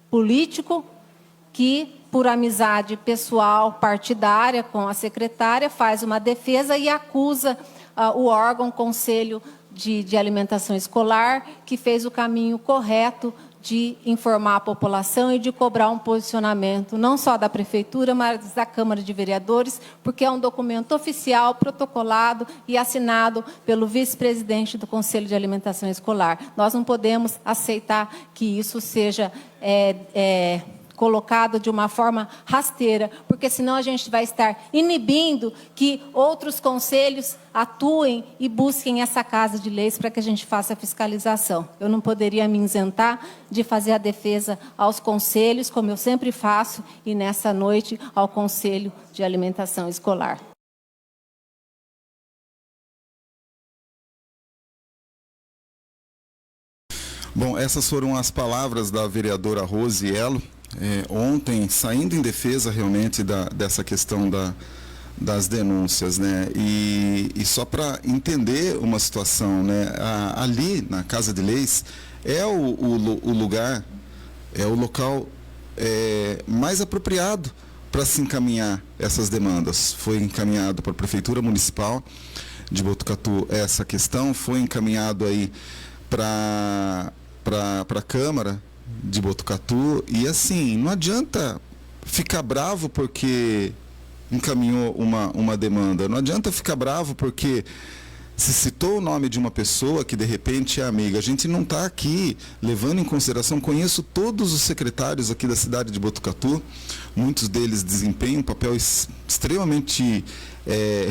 político que, por amizade pessoal, partidária com a secretária, faz uma defesa e acusa o órgão, Conselho de Alimentação Escolar, que fez o caminho correto de informar a população e de cobrar um posicionamento, não só da Prefeitura, mas da Câmara de Vereadores, porque é um documento oficial, protocolado e assinado pelo vice-presidente do Conselho de Alimentação Escolar. Nós não podemos aceitar que isso seja colocado de uma forma rasteira, porque senão a gente vai estar inibindo que outros conselhos atuem e busquem essa casa de leis para que a gente faça a fiscalização. Eu não poderia me isentar de fazer a defesa aos conselhos, como eu sempre faço, e nessa noite ao Conselho de Alimentação Escolar. Bom, essas foram as palavras da vereadora Rose Elo, ontem, saindo em defesa realmente dessa questão das denúncias, né? E só para entender uma situação, né? Ali na Casa de Leis é o lugar, é o local mais apropriado para se encaminhar essas demandas. Foi encaminhado para a Prefeitura Municipal de Botucatu essa questão, foi encaminhado aí para a Câmara de Botucatu, e assim, não adianta ficar bravo porque encaminhou uma demanda, não adianta ficar bravo porque se citou o nome de uma pessoa que de repente é amiga. A gente não está aqui levando em consideração, conheço todos os secretários aqui da cidade de Botucatu, muitos deles desempenham um papel extremamente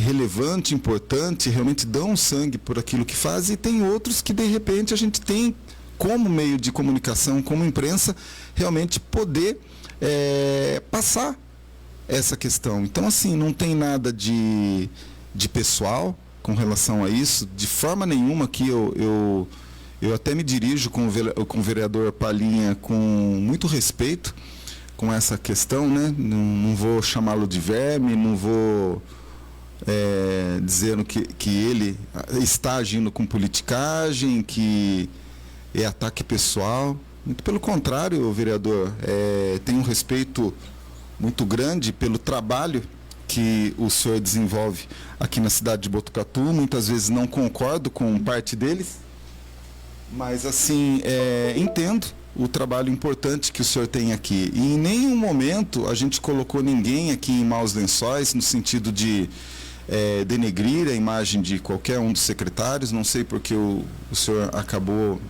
relevante, importante, realmente dão sangue por aquilo que fazem, e tem outros que de repente a gente tem como meio de comunicação, como imprensa, realmente poder passar essa questão. Então, assim, não tem nada de pessoal com relação a isso, de forma nenhuma que eu até me dirijo com o vereador Palhinha com muito respeito com essa questão, né? Não vou chamá-lo de verme, não vou dizendo que ele está agindo com politicagem, que é ataque pessoal. Muito pelo contrário, vereador, tenho um respeito muito grande pelo trabalho que o senhor desenvolve aqui na cidade de Botucatu. Muitas vezes não concordo com parte deles, mas assim, entendo o trabalho importante que o senhor tem aqui. E em nenhum momento a gente colocou ninguém aqui em maus lençóis, no sentido de denegrir a imagem de qualquer um dos secretários. Não sei porque o senhor acabou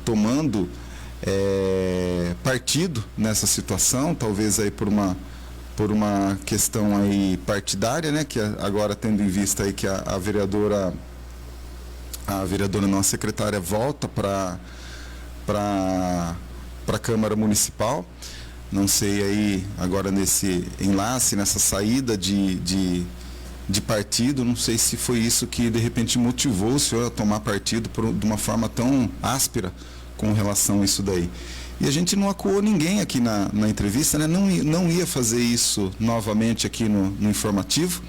tomando partido nessa situação, talvez aí por uma questão aí partidária, né, que agora, tendo em vista aí que a vereadora não, a secretária, volta para a Câmara Municipal. Não sei aí agora nesse enlace, nessa saída de partido, não sei se foi isso que de repente motivou o senhor a tomar partido de uma forma tão áspera com relação a isso daí. E a gente não acuou ninguém aqui na entrevista, né? Não ia fazer isso novamente aqui no informativo,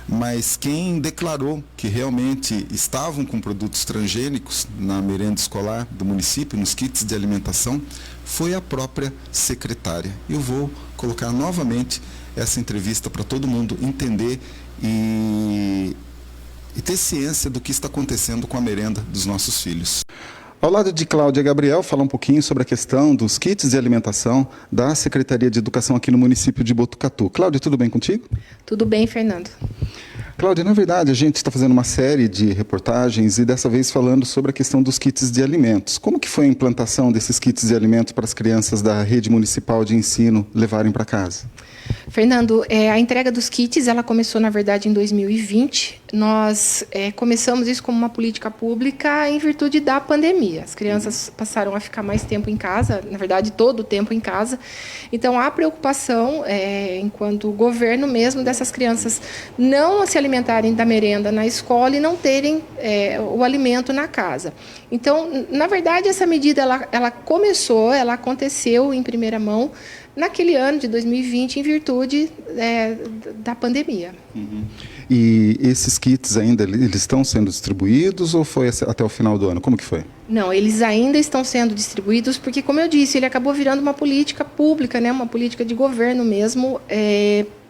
mas quem declarou que realmente estavam com produtos transgênicos na merenda escolar do município, nos kits de alimentação, foi a própria secretária. Eu vou colocar novamente essa entrevista para todo mundo entender e ter ciência do que está acontecendo com a merenda dos nossos filhos. Ao lado de Cláudia Gabriel, falar um pouquinho sobre a questão dos kits de alimentação da Secretaria de Educação aqui no município de Botucatu. Cláudia, tudo bem contigo? Tudo bem, Fernando. Cláudia, na verdade, a gente está fazendo uma série de reportagens e dessa vez falando sobre a questão dos kits de alimentos. Como que foi a implantação desses kits de alimentos para as crianças da rede municipal de ensino levarem para casa? Fernando, a entrega dos kits, ela começou, na verdade, em 2020. Nós começamos isso como uma política pública em virtude da pandemia. As crianças passaram a ficar mais tempo em casa, na verdade, todo o tempo em casa. Então, há preocupação, enquanto governo mesmo, dessas crianças não se alimentarem da merenda na escola e não terem o alimento na casa. Então, na verdade, essa medida ela aconteceu em primeira mão naquele ano de 2020, em virtude da pandemia. Uhum. E esses kits ainda, eles estão sendo distribuídos ou foi até o final do ano? Como que foi? Não, eles ainda estão sendo distribuídos porque, como eu disse, ele acabou virando uma política pública, né, uma política de governo mesmo,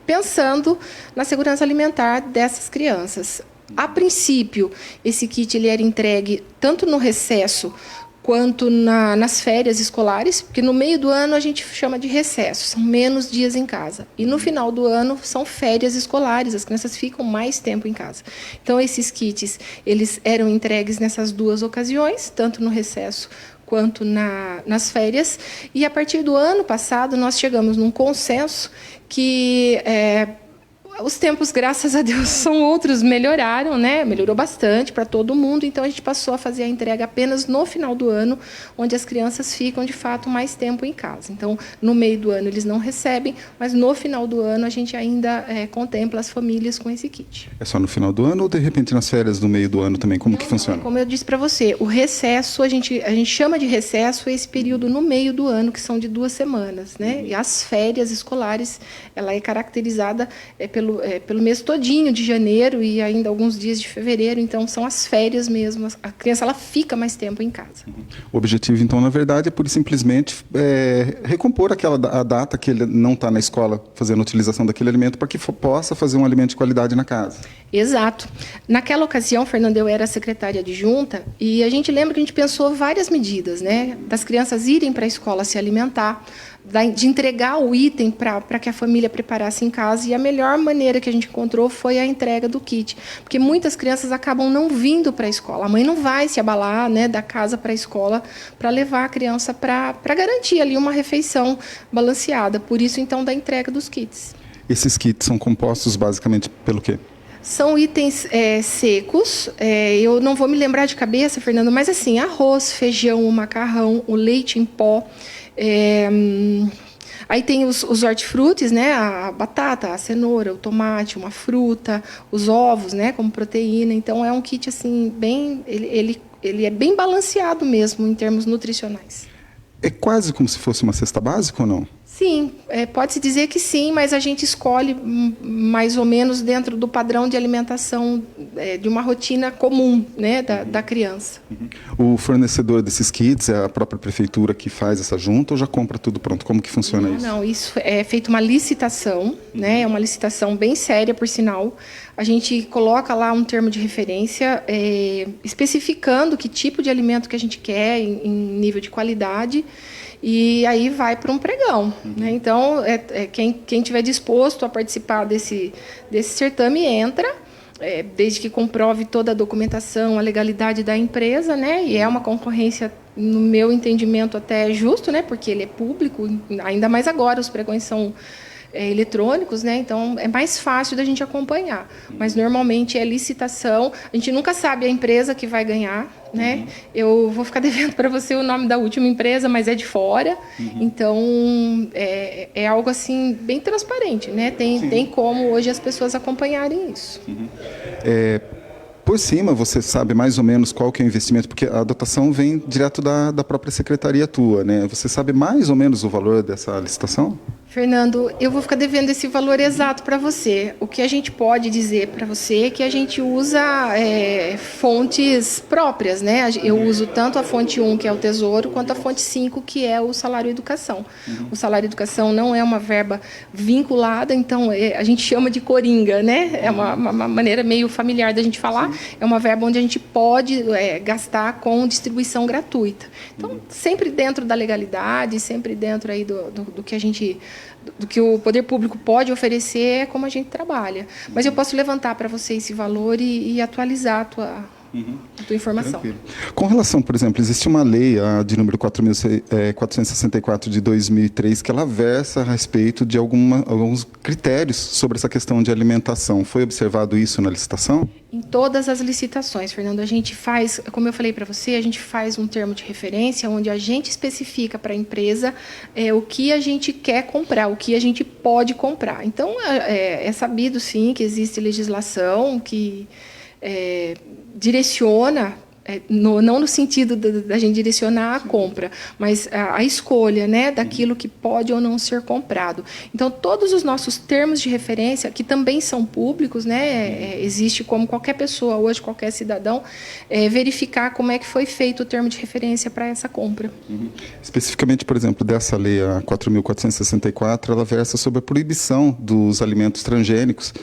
pensando na segurança alimentar dessas crianças. A princípio, esse kit ele era entregue tanto no recesso quanto nas férias escolares, porque no meio do ano a gente chama de recesso, são menos dias em casa. E no final do ano são férias escolares, as crianças ficam mais tempo em casa. Então, esses kits, eles eram entregues nessas duas ocasiões, tanto no recesso quanto nas férias. E, a partir do ano passado, nós chegamos num consenso que... os tempos, graças a Deus, são outros, melhoraram, né? Melhorou bastante para todo mundo, então a gente passou a fazer a entrega apenas no final do ano, onde as crianças ficam, de fato, mais tempo em casa. Então, no meio do ano eles não recebem, mas no final do ano a gente ainda contempla as famílias com esse kit. É só no final do ano ou, de repente, nas férias do meio do ano também? Como que funciona? Como eu disse para você, o recesso, a gente chama de recesso esse período no meio do ano, que são de 2 semanas, né? E as férias escolares, ela é caracterizada pelo mês todinho de janeiro e ainda alguns dias de fevereiro, então são as férias mesmo, a criança ela fica mais tempo em casa. O objetivo, então, na verdade, é pura e simplesmente recompor a data que ele não está na escola fazendo a utilização daquele alimento para que possa fazer um alimento de qualidade na casa. Exato. Naquela ocasião, Fernando, eu era secretária adjunta e a gente lembra que a gente pensou várias medidas, né? Das crianças irem para a escola se alimentar, de entregar o item para que a família preparasse em casa, e a melhor maneira que a gente encontrou foi a entrega do kit, porque muitas crianças acabam não vindo para a escola, a mãe não vai se abalar, né, da casa para a escola para levar a criança para garantir ali uma refeição balanceada, por isso então da entrega dos kits. Esses kits são compostos basicamente pelo quê? São itens secos, eu não vou me lembrar de cabeça, Fernando, mas assim, arroz, feijão, o macarrão, o leite em pó, aí tem os hortifrutis, né? A batata, a cenoura, o tomate, uma fruta, os ovos, né? Como proteína. Então é um kit assim bem, ele é bem balanceado mesmo em termos nutricionais. É quase como se fosse uma cesta básica ou não? Sim, pode-se dizer que sim, mas a gente escolhe mais ou menos dentro do padrão de alimentação de uma rotina comum, né, da criança. O fornecedor desses kits é a própria prefeitura que faz essa junta ou já compra tudo pronto? Como que funciona isso? Não, isso é feita uma licitação, né, é uma licitação bem séria, por sinal. A gente coloca lá um termo de referência especificando que tipo de alimento que a gente quer em nível de qualidade. E aí vai para um pregão, né? Então, quem tiver disposto a participar desse certame entra, desde que comprove toda a documentação, a legalidade da empresa, né? E é uma concorrência, no meu entendimento, até justo, né? Porque ele é público, ainda mais agora, os pregões são eletrônicos, né? Então é mais fácil da gente acompanhar. Mas normalmente é licitação. A gente nunca sabe a empresa que vai ganhar, né? Eu vou ficar devendo para você o nome da última empresa, mas é de fora. Então é algo assim bem transparente, né? Tem como hoje as pessoas acompanharem isso. Por cima, você sabe mais ou menos qual que é o investimento, porque a dotação vem direto da própria secretaria tua, né? Você sabe mais ou menos o valor dessa licitação? Fernando, eu vou ficar devendo esse valor exato para você. O que a gente pode dizer para você é que a gente usa fontes próprias, né? Eu uso tanto a fonte 1, que é o Tesouro, quanto a fonte 5, que é o Salário Educação. O Salário Educação não é uma verba vinculada, então a gente chama de coringa, né? É uma maneira meio familiar da gente falar. É uma verba onde a gente pode gastar com distribuição gratuita. Então, sempre dentro da legalidade, sempre dentro aí do que a gente... do que o poder público pode oferecer, é como a gente trabalha. Mas eu posso levantar para você esse valor e atualizar a tua informação. Tranquilo. Com relação, por exemplo, existe uma lei, a de número 4.464 de 2003, que ela versa a respeito de alguns critérios sobre essa questão de alimentação. Foi observado isso na licitação? Em todas as licitações, Fernando, a gente faz, como eu falei para você, a gente faz um termo de referência onde a gente especifica para a empresa o que a gente quer comprar, o que a gente pode comprar. Então, é sabido, sim, que existe legislação que direciona, não no sentido da gente direcionar a compra, mas a escolha, né, daquilo que pode ou não ser comprado. Então, todos os nossos termos de referência, que também são públicos, né, existe como qualquer pessoa hoje, qualquer cidadão, verificar como é que foi feito o termo de referência para essa compra. Especificamente, por exemplo, dessa lei, a 4.464, ela versa sobre a proibição dos alimentos transgênicos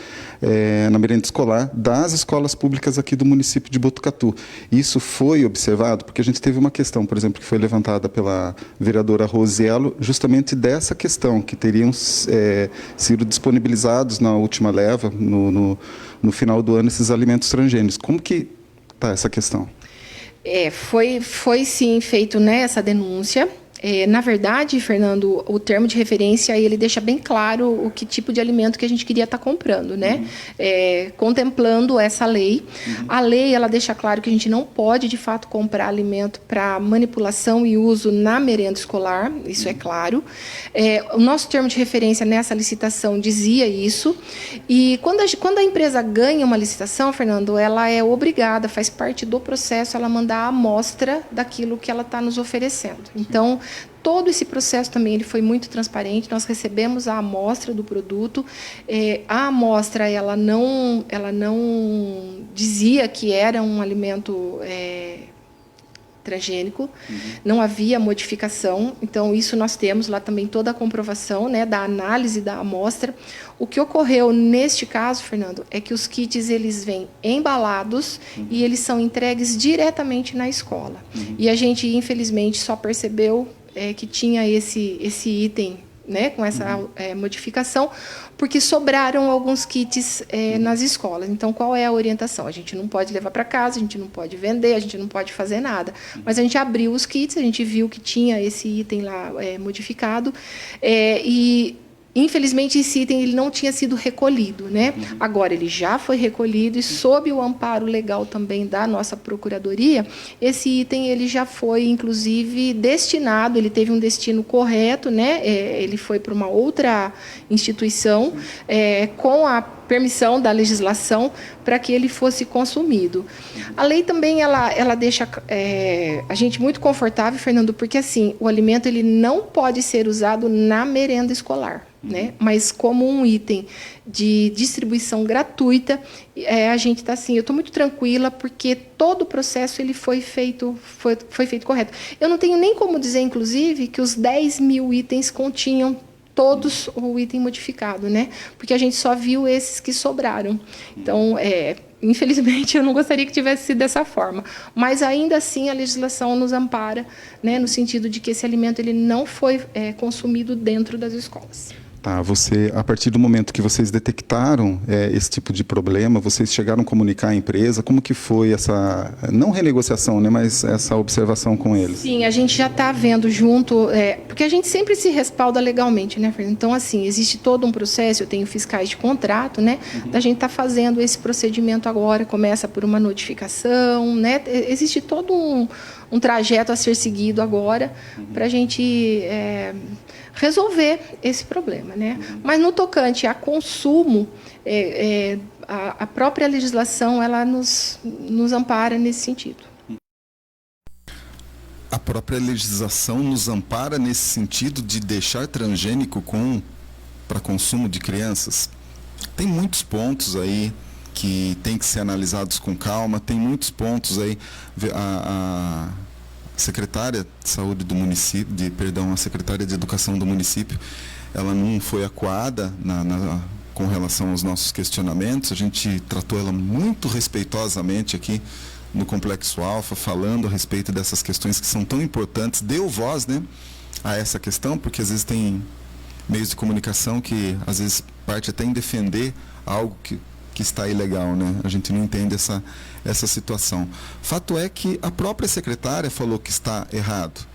na merenda escolar das escolas públicas aqui do município de Botucatu. Isso isso foi observado? Porque a gente teve uma questão, por exemplo, que foi levantada pela vereadora Rosiello, justamente dessa questão, que teriam sido disponibilizados na última leva, no final do ano, esses alimentos transgênicos. Como que está essa questão? Foi sim feito, né, essa denúncia. Na verdade, Fernando, o termo de referência ele deixa bem claro o que tipo de alimento que a gente queria estar comprando, né? Contemplando essa lei. A lei ela deixa claro que a gente não pode, de fato, comprar alimento para manipulação e uso na merenda escolar, isso é claro. O nosso termo de referência nessa licitação dizia isso. E quando a empresa ganha uma licitação, Fernando, ela é obrigada, faz parte do processo, ela mandar a amostra daquilo que ela está nos oferecendo. Então, todo esse processo também ele foi muito transparente. Nós recebemos a amostra do produto. A amostra ela não dizia que era um alimento transgênico, não havia modificação. Então, isso nós temos lá também toda a comprovação, né, da análise da amostra. O que ocorreu neste caso, Fernando, é que os kits eles vêm embalados e eles são entregues diretamente na escola. E a gente, infelizmente, só percebeu que tinha esse item, né, com essa modificação, porque sobraram alguns kits nas escolas. Então, qual é a orientação? A gente não pode levar para casa, a gente não pode vender, a gente não pode fazer nada. Mas a gente abriu os kits, a gente viu que tinha esse item lá modificado, e infelizmente esse item ele não tinha sido recolhido, né? Agora ele já foi recolhido e sob o amparo legal também da nossa procuradoria, esse item ele já foi inclusive destinado, ele teve um destino correto, né? Ele foi para uma outra instituição com a permissão da legislação para que ele fosse consumido. A lei também ela deixa a gente muito confortável, Fernando, porque assim o alimento ele não pode ser usado na merenda escolar, né? Mas como um item de distribuição gratuita, a gente está assim, eu estou muito tranquila porque todo o processo ele foi feito correto. Eu não tenho nem como dizer, inclusive, que os 10 mil itens continham todos o item modificado, né? Porque a gente só viu esses que sobraram. Então, infelizmente, eu não gostaria que tivesse sido dessa forma. Mas, ainda assim, a legislação nos ampara, né, no sentido de que esse alimento ele não foi consumido dentro das escolas. Tá, a partir do momento que vocês detectaram esse tipo de problema, vocês chegaram a comunicar à empresa, como que foi essa, não renegociação, né, mas essa observação com eles? Sim, a gente já está vendo junto, porque a gente sempre se respalda legalmente, né, Fernando? Então, assim, existe todo um processo, eu tenho fiscais de contrato, né, da gente estar fazendo esse procedimento agora, começa por uma notificação, né, existe todo um trajeto a ser seguido agora para a gente resolver esse problema, né? Mas no tocante a consumo, a própria legislação ela nos ampara nesse sentido. A própria legislação nos ampara nesse sentido de deixar transgênico para consumo de crianças? Tem muitos pontos aí que tem que ser analisados com calma, tem muitos pontos aí. A secretária de saúde do município, a secretária de educação do município, ela não foi acuada com relação aos nossos questionamentos. A gente tratou ela muito respeitosamente aqui no Complexo Alfa, falando a respeito dessas questões que são tão importantes, deu voz, né, a essa questão, porque às vezes tem meios de comunicação que às vezes parte até em defender algo que está ilegal, né? A gente não entende essa situação. Fato é que a própria secretária falou que está errado,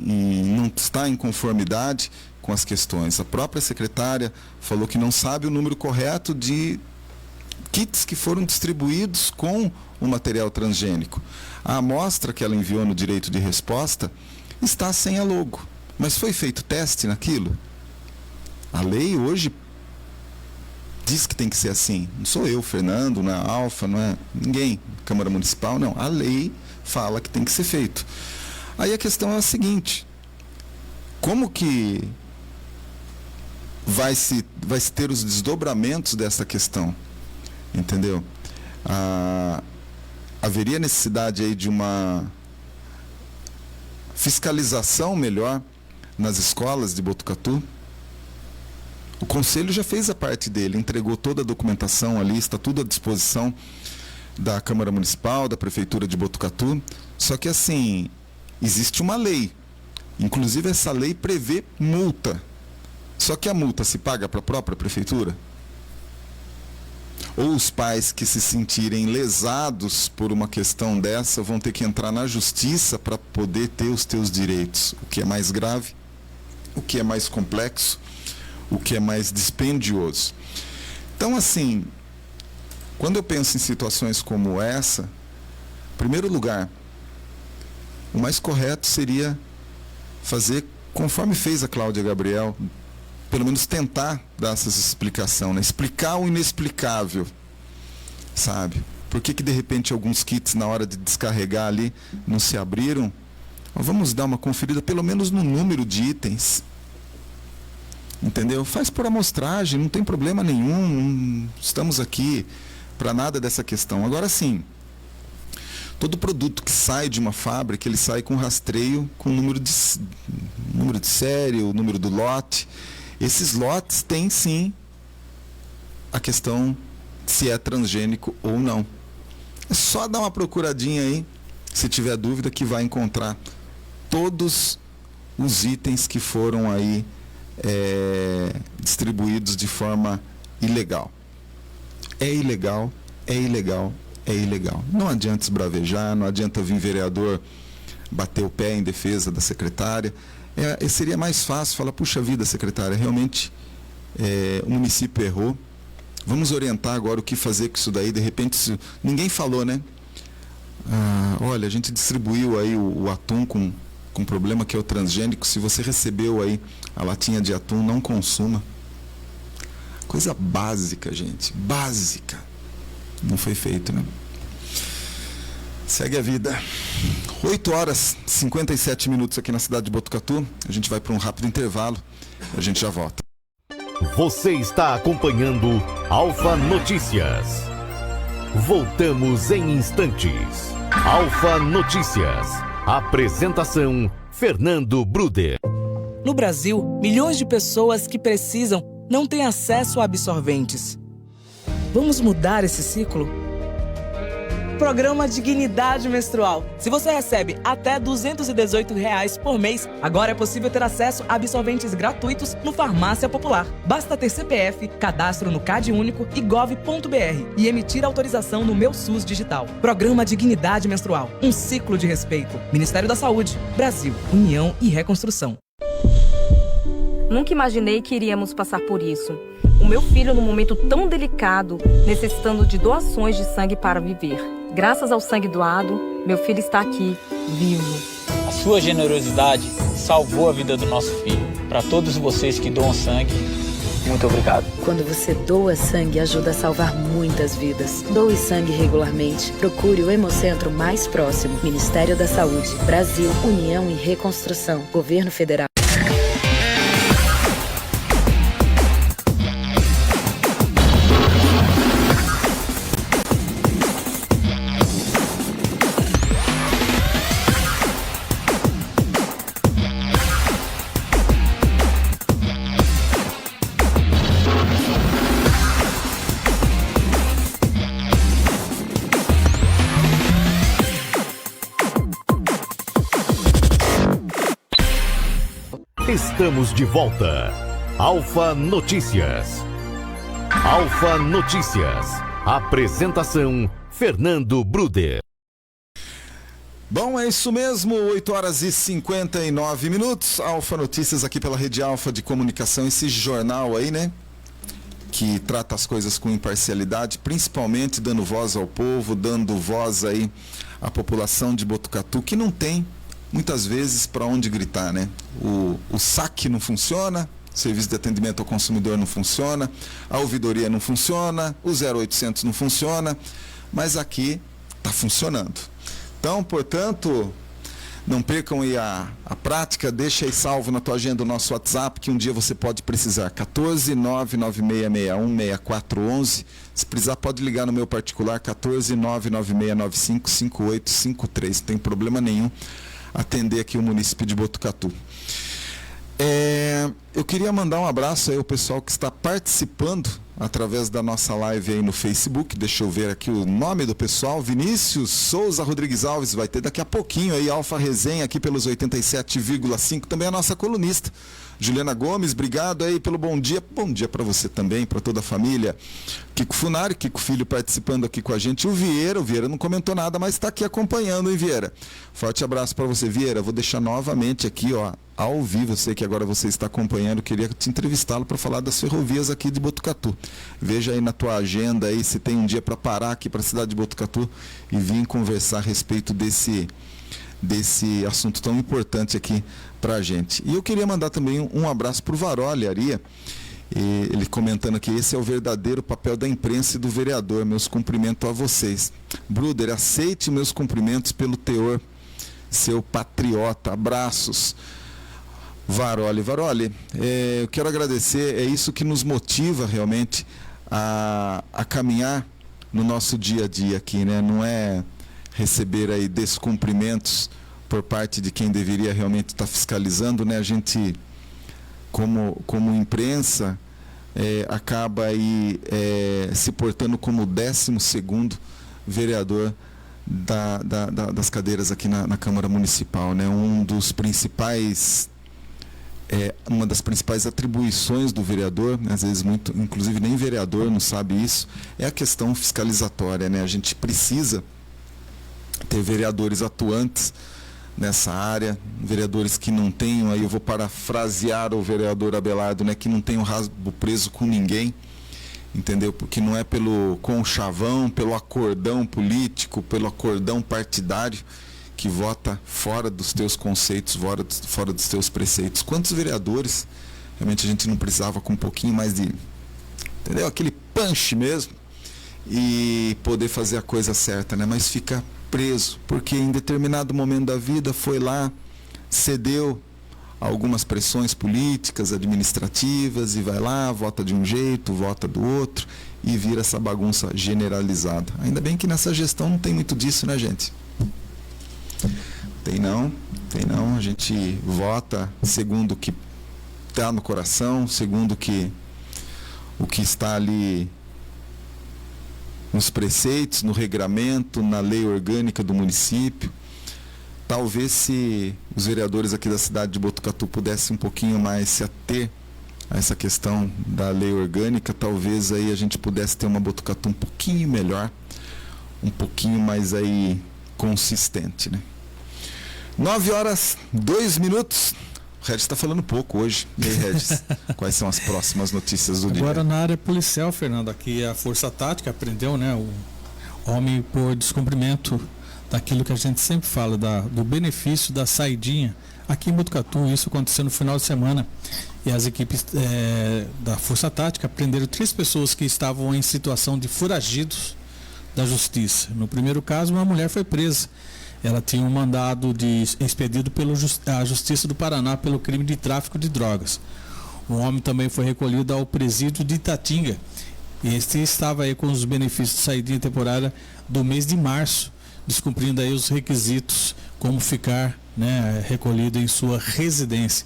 não está em conformidade com as questões. A própria secretária falou que não sabe o número correto de kits que foram distribuídos com o material transgênico. A amostra que ela enviou no direito de resposta está sem a logo. Mas foi feito teste naquilo? A lei hoje diz que tem que ser assim. Não sou eu, Fernando, não é a Alfa, não é ninguém, Câmara Municipal, não. A lei fala que tem que ser feito. Aí a questão é a seguinte: como que vai se ter os desdobramentos dessa questão? Entendeu? Haveria necessidade aí de uma fiscalização melhor nas escolas de Botucatu? O Conselho já fez a parte dele, entregou toda a documentação ali, está tudo à disposição da Câmara Municipal, da Prefeitura de Botucatu, só que assim, existe uma lei, inclusive essa lei prevê multa, só que a multa se paga para a própria Prefeitura? Ou os pais que se sentirem lesados por uma questão dessa vão ter que entrar na justiça para poder ter os teus direitos, o que é mais grave, o que é mais complexo, o que é mais dispendioso. Então, assim, quando eu penso em situações como essa, em primeiro lugar, o mais correto seria fazer conforme fez a Cláudia Gabriel, pelo menos tentar dar essa explicação, né? Explicar o inexplicável, sabe? Por que de repente alguns kits na hora de descarregar ali não se abriram? Vamos dar uma conferida pelo menos no número de itens, entendeu? Faz por amostragem, não tem problema nenhum, não estamos aqui para nada dessa questão. Agora sim, todo produto que sai de uma fábrica, ele sai com rastreio, com o número de série, o número do lote. Esses lotes têm sim a questão se é transgênico ou não. É só dar uma procuradinha aí, se tiver dúvida, que vai encontrar todos os itens que foram aí distribuídos de forma ilegal. É ilegal, é ilegal, é ilegal. Não adianta esbravejar, não adianta vir vereador bater o pé em defesa da secretária. Seria mais fácil falar, puxa vida, secretária, realmente o município errou. Vamos orientar agora o que fazer com isso daí. De repente, ninguém falou, né? Olha, a gente distribuiu aí o atum com problema que é o transgênico. Se você recebeu aí a latinha de atum, não consuma. Coisa básica, gente, básica. Não foi feito, né? Segue a vida. 8h57 aqui na cidade de Botucatu. A gente vai para um rápido intervalo. A gente já volta. Você está acompanhando Alfa Notícias. Voltamos em instantes. Alfa Notícias. Apresentação: Fernando Bruder. No Brasil, milhões de pessoas que precisam não têm acesso a absorventes. Vamos mudar esse ciclo? Programa Dignidade Menstrual. Se você recebe até R$ 218 por mês, agora é possível ter acesso a absorventes gratuitos no Farmácia Popular. Basta ter CPF, cadastro no CadÚnico e gov.br e emitir autorização no Meu SUS Digital. Programa Dignidade Menstrual. Um ciclo de respeito. Ministério da Saúde, Brasil, União e Reconstrução. Nunca imaginei que iríamos passar por isso. O meu filho, num momento tão delicado, necessitando de doações de sangue para viver. Graças ao sangue doado, meu filho está aqui, vivo. A sua generosidade salvou a vida do nosso filho. Para todos vocês que doam sangue, muito obrigado. Quando você doa sangue, ajuda a salvar muitas vidas. Doe sangue regularmente. Procure o Hemocentro mais próximo. Ministério da Saúde, Brasil, União e Reconstrução. Governo Federal. Estamos de volta. Alfa Notícias. Alfa Notícias. Apresentação: Fernando Bruder. Bom, é isso mesmo, 8h59. Alfa Notícias aqui pela Rede Alfa de Comunicação, esse jornal aí, né? Que trata as coisas com imparcialidade, principalmente dando voz ao povo, dando voz aí à população de Botucatu, que não tem muitas vezes para onde gritar, né? O SAC não funciona, o serviço de atendimento ao consumidor não funciona, a ouvidoria não funciona, o 0800 não funciona, mas aqui está funcionando. Então, portanto, não percam aí a prática, deixa aí salvo na tua agenda o nosso WhatsApp, que um dia você pode precisar, 14996616411. Se precisar, pode ligar no meu particular, 14996955853, não tem problema nenhum atender aqui o município de Botucatu. Eu queria mandar um abraço aí ao pessoal que está participando através da nossa live aí no Facebook. Deixa eu ver aqui o nome do pessoal. Vinícius Souza Rodrigues Alves, vai ter daqui a pouquinho aí Alfa Resenha aqui pelos 87,5, também a nossa colunista Juliana Gomes, obrigado aí pelo bom dia para você também, para toda a família. Kiko Funari, Kiko Filho participando aqui com a gente, o Vieira não comentou nada, mas está aqui acompanhando, hein, Vieira? Forte abraço para você, Vieira. Vou deixar novamente aqui, ó, ao vivo, eu sei que agora você está acompanhando, queria te entrevistá-lo para falar das ferrovias aqui de Botucatu. Veja aí na tua agenda aí se tem um dia para parar aqui para a cidade de Botucatu e vir conversar a respeito desse assunto tão importante aqui para a gente. E eu queria mandar também um abraço para o Varoli Aria, ele comentando aqui, esse é o verdadeiro papel da imprensa e do vereador, meus cumprimentos a vocês. Bruder, aceite meus cumprimentos pelo teor, seu patriota, abraços. Varoli, eu quero agradecer, é isso que nos motiva realmente a caminhar no nosso dia a dia aqui, né? Não é receber aí descumprimentos por parte de quem deveria realmente estar fiscalizando, né? A gente, como imprensa, acaba aí se portando como o 12º vereador das cadeiras aqui na Câmara Municipal, né? Uma das principais atribuições do vereador, né? Às vezes inclusive nem vereador não sabe isso, é a questão fiscalizatória, né? A gente precisa ter vereadores atuantes nessa área, vereadores que não tenham, aí eu vou parafrasear o vereador Abelardo, né, que não tenham rabo preso com ninguém, entendeu? Porque não é pelo conchavão, pelo acordão político, pelo acordão partidário que vota fora dos teus conceitos, fora dos teus preceitos. Quantos vereadores realmente a gente não precisava com um pouquinho mais de, entendeu? Aquele punch mesmo e poder fazer a coisa certa, né? Mas fica preso, porque em determinado momento da vida foi lá, cedeu a algumas pressões políticas, administrativas, e vai lá, vota de um jeito, vota do outro, e vira essa bagunça generalizada. Ainda bem que nessa gestão não tem muito disso, né, gente? Tem não, a gente vota segundo o que está no coração, segundo o que está ali nos preceitos, no regramento, na lei orgânica do município. Talvez se os vereadores aqui da cidade de Botucatu pudessem um pouquinho mais se ater a essa questão da lei orgânica, talvez aí a gente pudesse ter uma Botucatu um pouquinho melhor, um pouquinho mais aí consistente, né? 9h02. O Regis está falando pouco hoje. E aí, Regis, quais são as próximas notícias do dia? Agora na área policial, Fernando, aqui a Força Tática prendeu, né, o homem por descumprimento daquilo que a gente sempre fala, do benefício da saidinha. Aqui em Botucatu, isso aconteceu no final de semana. E as equipes da Força Tática prenderam 3 pessoas que estavam em situação de foragidos da justiça. No primeiro caso, uma mulher foi presa. Ela tinha um mandado expedido pela Justiça do Paraná pelo crime de tráfico de drogas. O homem também foi recolhido ao presídio de Itatinga. Este estava aí com os benefícios de saída temporária do mês de março, descumprindo aí os requisitos como ficar, né, recolhido em sua residência.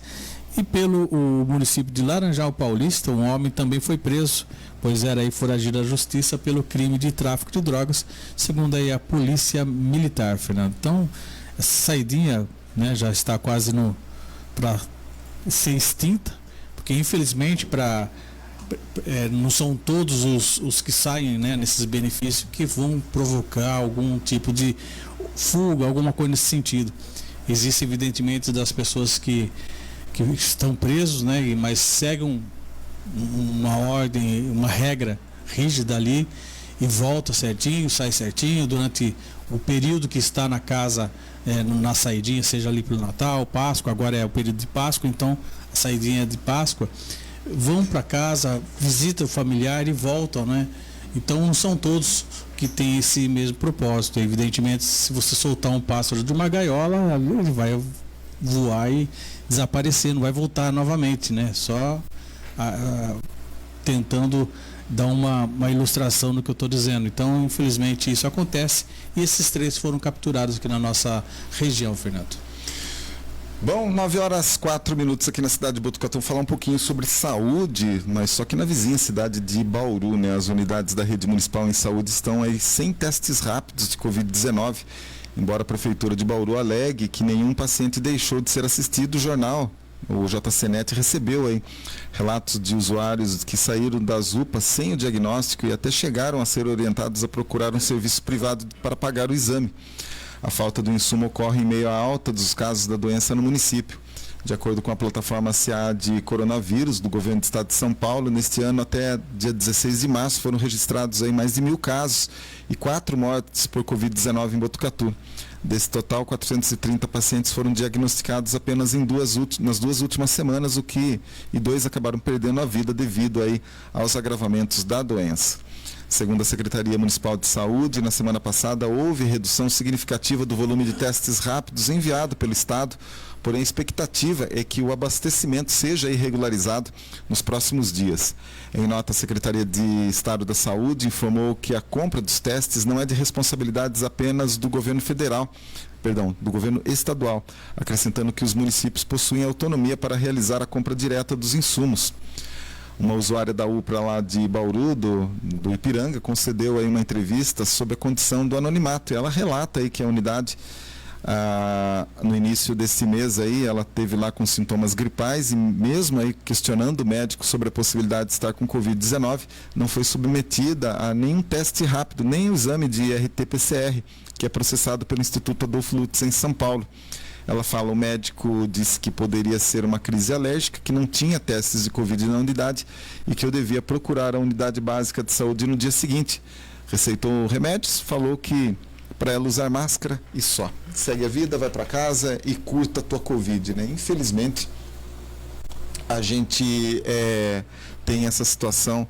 E pelo município de Laranjal Paulista, um homem também foi preso, pois era aí foragido da justiça pelo crime de tráfico de drogas, segundo aí a polícia militar, Fernando. Então, essa saidinha, né, já está quase para ser extinta, porque infelizmente não são todos os que saem, né, nesses benefícios que vão provocar algum tipo de fuga, alguma coisa nesse sentido. Existe evidentemente das pessoas que estão presos, né, mas seguem uma ordem, uma regra rígida ali e volta certinho, sai certinho durante o período que está na casa, na saidinha, seja ali pelo Natal, Páscoa, agora é o período de Páscoa, então a saidinha de Páscoa, vão para casa, visitam o familiar e voltam, né? Então não são todos que têm esse mesmo propósito. Evidentemente, se você soltar um pássaro de uma gaiola, ele vai voar e desaparecer, não vai voltar novamente, né? Só tentando dar uma ilustração do que eu estou dizendo. Então, infelizmente, isso acontece e esses 3 foram capturados aqui na nossa região, Fernando. Bom, 9h04 aqui na cidade de Botucatu. Vou falar um pouquinho sobre saúde, mas só que na vizinha cidade de Bauru, né? As unidades da rede municipal em saúde estão aí sem testes rápidos de Covid-19. Embora a prefeitura de Bauru alegue que nenhum paciente deixou de ser assistido, o jornal, o JCNet, recebeu aí relatos de usuários que saíram das UPAs sem o diagnóstico e até chegaram a ser orientados a procurar um serviço privado para pagar o exame. A falta do insumo ocorre em meio à alta dos casos da doença no município. De acordo com a plataforma CA de coronavírus do governo do estado de São Paulo, neste ano até dia 16 de março foram registrados aí mais de 1.000 casos e 4 mortes por Covid-19 em Botucatu. Desse total, 430 pacientes foram diagnosticados apenas nas 2 últimas semanas, e 2 acabaram perdendo a vida devido aí aos agravamentos da doença. Segundo a Secretaria Municipal de Saúde, na semana passada houve redução significativa do volume de testes rápidos enviado pelo Estado, porém a expectativa é que o abastecimento seja regularizado nos próximos dias. Em nota, a Secretaria de Estado da Saúde informou que a compra dos testes não é de responsabilidades apenas do governo do governo estadual, acrescentando que os municípios possuem autonomia para realizar a compra direta dos insumos. Uma usuária da UPA lá de Bauru, do Ipiranga, concedeu aí uma entrevista sobre a condição do anonimato. E ela relata aí que a unidade, no início desse mês aí, ela teve lá com sintomas gripais e mesmo aí questionando o médico sobre a possibilidade de estar com Covid-19, não foi submetida a nenhum teste rápido, nem o exame de RT-PCR, que é processado pelo Instituto Adolfo Lutz em São Paulo. Ela fala, o médico disse que poderia ser uma crise alérgica, que não tinha testes de Covid na unidade e que eu devia procurar a unidade básica de saúde no dia seguinte. Receitou remédios, falou que para ela usar máscara e só. Segue a vida, vai para casa e curta a tua Covid, né? Infelizmente, a gente tem essa situação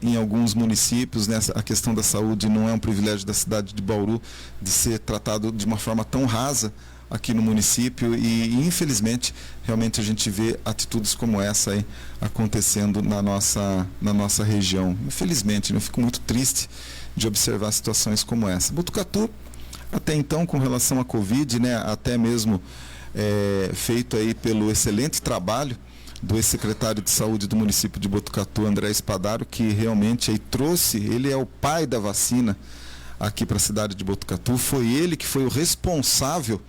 em alguns municípios, né? A questão da saúde não é um privilégio da cidade de Bauru de ser tratado de uma forma tão rasa aqui no município e infelizmente realmente a gente vê atitudes como essa aí acontecendo na nossa região. Infelizmente, né? Eu fico muito triste de observar situações como essa. Botucatu, até então, com relação à Covid, né? Até mesmo feito aí pelo excelente trabalho do ex-secretário de saúde do município de Botucatu, André Espadaro, que realmente aí trouxe, ele é o pai da vacina aqui para a cidade de Botucatu, foi ele que foi o responsável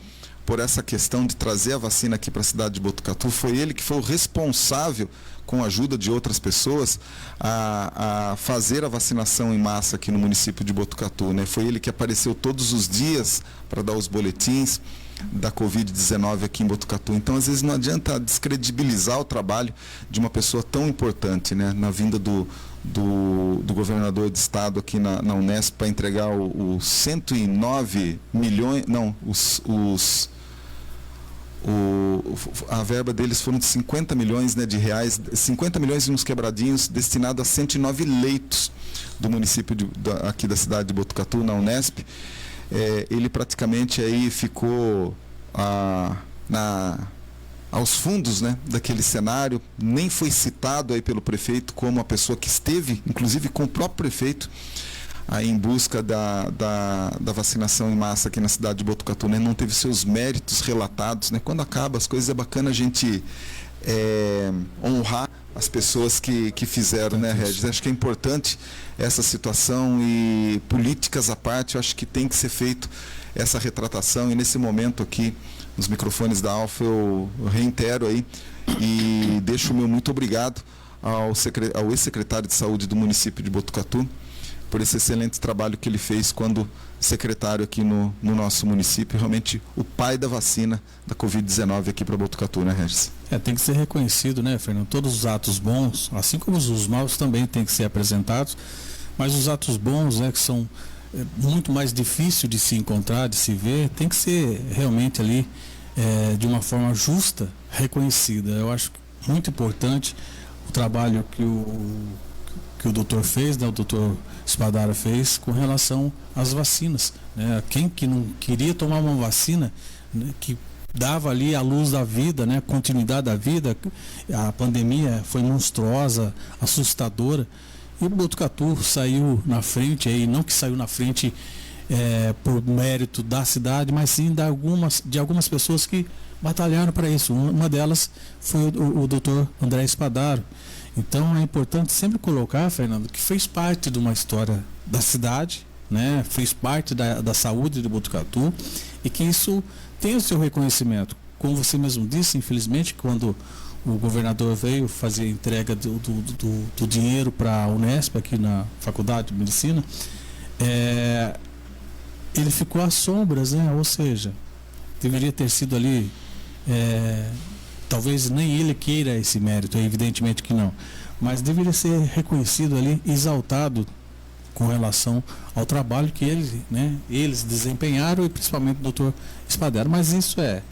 por essa questão de trazer a vacina aqui para a cidade de Botucatu, foi ele que foi o responsável, com a ajuda de outras pessoas, a fazer a vacinação em massa aqui no município de Botucatu, né? Foi ele que apareceu todos os dias para dar os boletins da Covid-19 aqui em Botucatu. Então, às vezes, não adianta descredibilizar o trabalho de uma pessoa tão importante, né? Na vinda do governador de estado aqui na Unesp para entregar os 109 milhões, não, a verba deles foram de 50 milhões, né, de reais, 50 milhões e uns quebradinhos destinados a 109 leitos do município aqui da cidade de Botucatu, na Unesp. Ele praticamente aí ficou aos fundos, né, daquele cenário, nem foi citado aí pelo prefeito como a pessoa que esteve, inclusive com o próprio prefeito, aí em busca da vacinação em massa aqui na cidade de Botucatu, né? Não teve seus méritos relatados, né? Quando acaba as coisas é bacana a gente honrar as pessoas que fizeram, né, Regis? Acho que é importante essa situação e políticas à parte, eu acho que tem que ser feito essa retratação e nesse momento aqui, nos microfones da Alfa, eu reitero aí e deixo o meu muito obrigado ao ex-secretário de Saúde do município de Botucatu, por esse excelente trabalho que ele fez quando secretário aqui no nosso município, realmente o pai da vacina da Covid-19 aqui para Botucatu, né, Regis? Tem que ser reconhecido, né, Fernando? Todos os atos bons, assim como os maus também têm que ser apresentados, mas os atos bons, né, que são muito mais difíceis de se encontrar, de se ver, tem que ser realmente ali de uma forma justa, reconhecida. Eu acho muito importante o trabalho que o doutor fez, né, o doutor Espadaro fez com relação às vacinas, né? Quem que não queria tomar uma vacina, né, que dava ali a luz da vida, né, continuidade da vida. A pandemia foi monstruosa, assustadora, e o Botucatu saiu na frente, aí não que saiu na frente por mérito da cidade, mas sim de algumas pessoas que batalharam para isso. Uma delas foi o doutor André Spadaro. Então é importante sempre colocar, Fernando, que fez parte de uma história da cidade, né? Fez parte da saúde de Botucatu, e que isso tem o seu reconhecimento. Como você mesmo disse, infelizmente, quando o governador veio fazer a entrega do dinheiro para a Unesp aqui na Faculdade de Medicina, ele ficou às sombras, né? Ou seja, deveria ter sido ali, talvez nem ele queira esse mérito, evidentemente que não, mas deveria ser reconhecido ali, exaltado com relação ao trabalho que eles desempenharam, e principalmente o doutor Spadaro. Mas isso é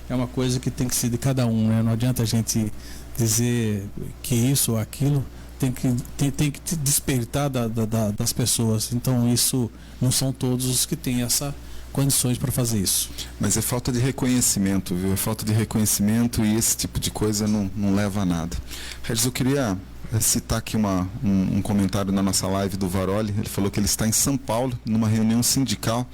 uma coisa que tem que ser de cada um, né? Não adianta a gente dizer que isso ou aquilo, tem que despertar das pessoas. Então isso não são todos os que têm essa condições para fazer isso. Mas é falta de reconhecimento, viu? É falta de reconhecimento, e esse tipo de coisa não leva a nada. Regis, eu queria citar aqui um comentário na nossa live do Varoli. Ele falou que ele está em São Paulo, numa reunião sindical,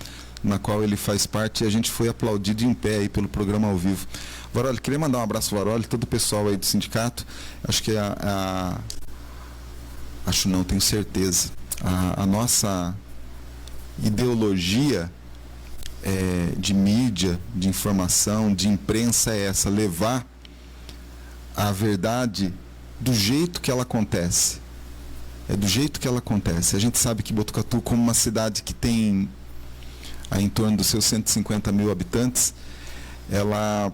na qual ele faz parte, e a gente foi aplaudido em pé aí pelo programa ao vivo. Varoli, queria mandar um abraço, Varoli, todo o pessoal aí do sindicato. Acho que tenho certeza, a nossa ideologia de mídia, de informação, de imprensa é essa: levar a verdade do jeito que ela acontece. É do jeito que ela acontece. A gente sabe que Botucatu, como uma cidade que tem em torno dos seus 150 mil habitantes, ela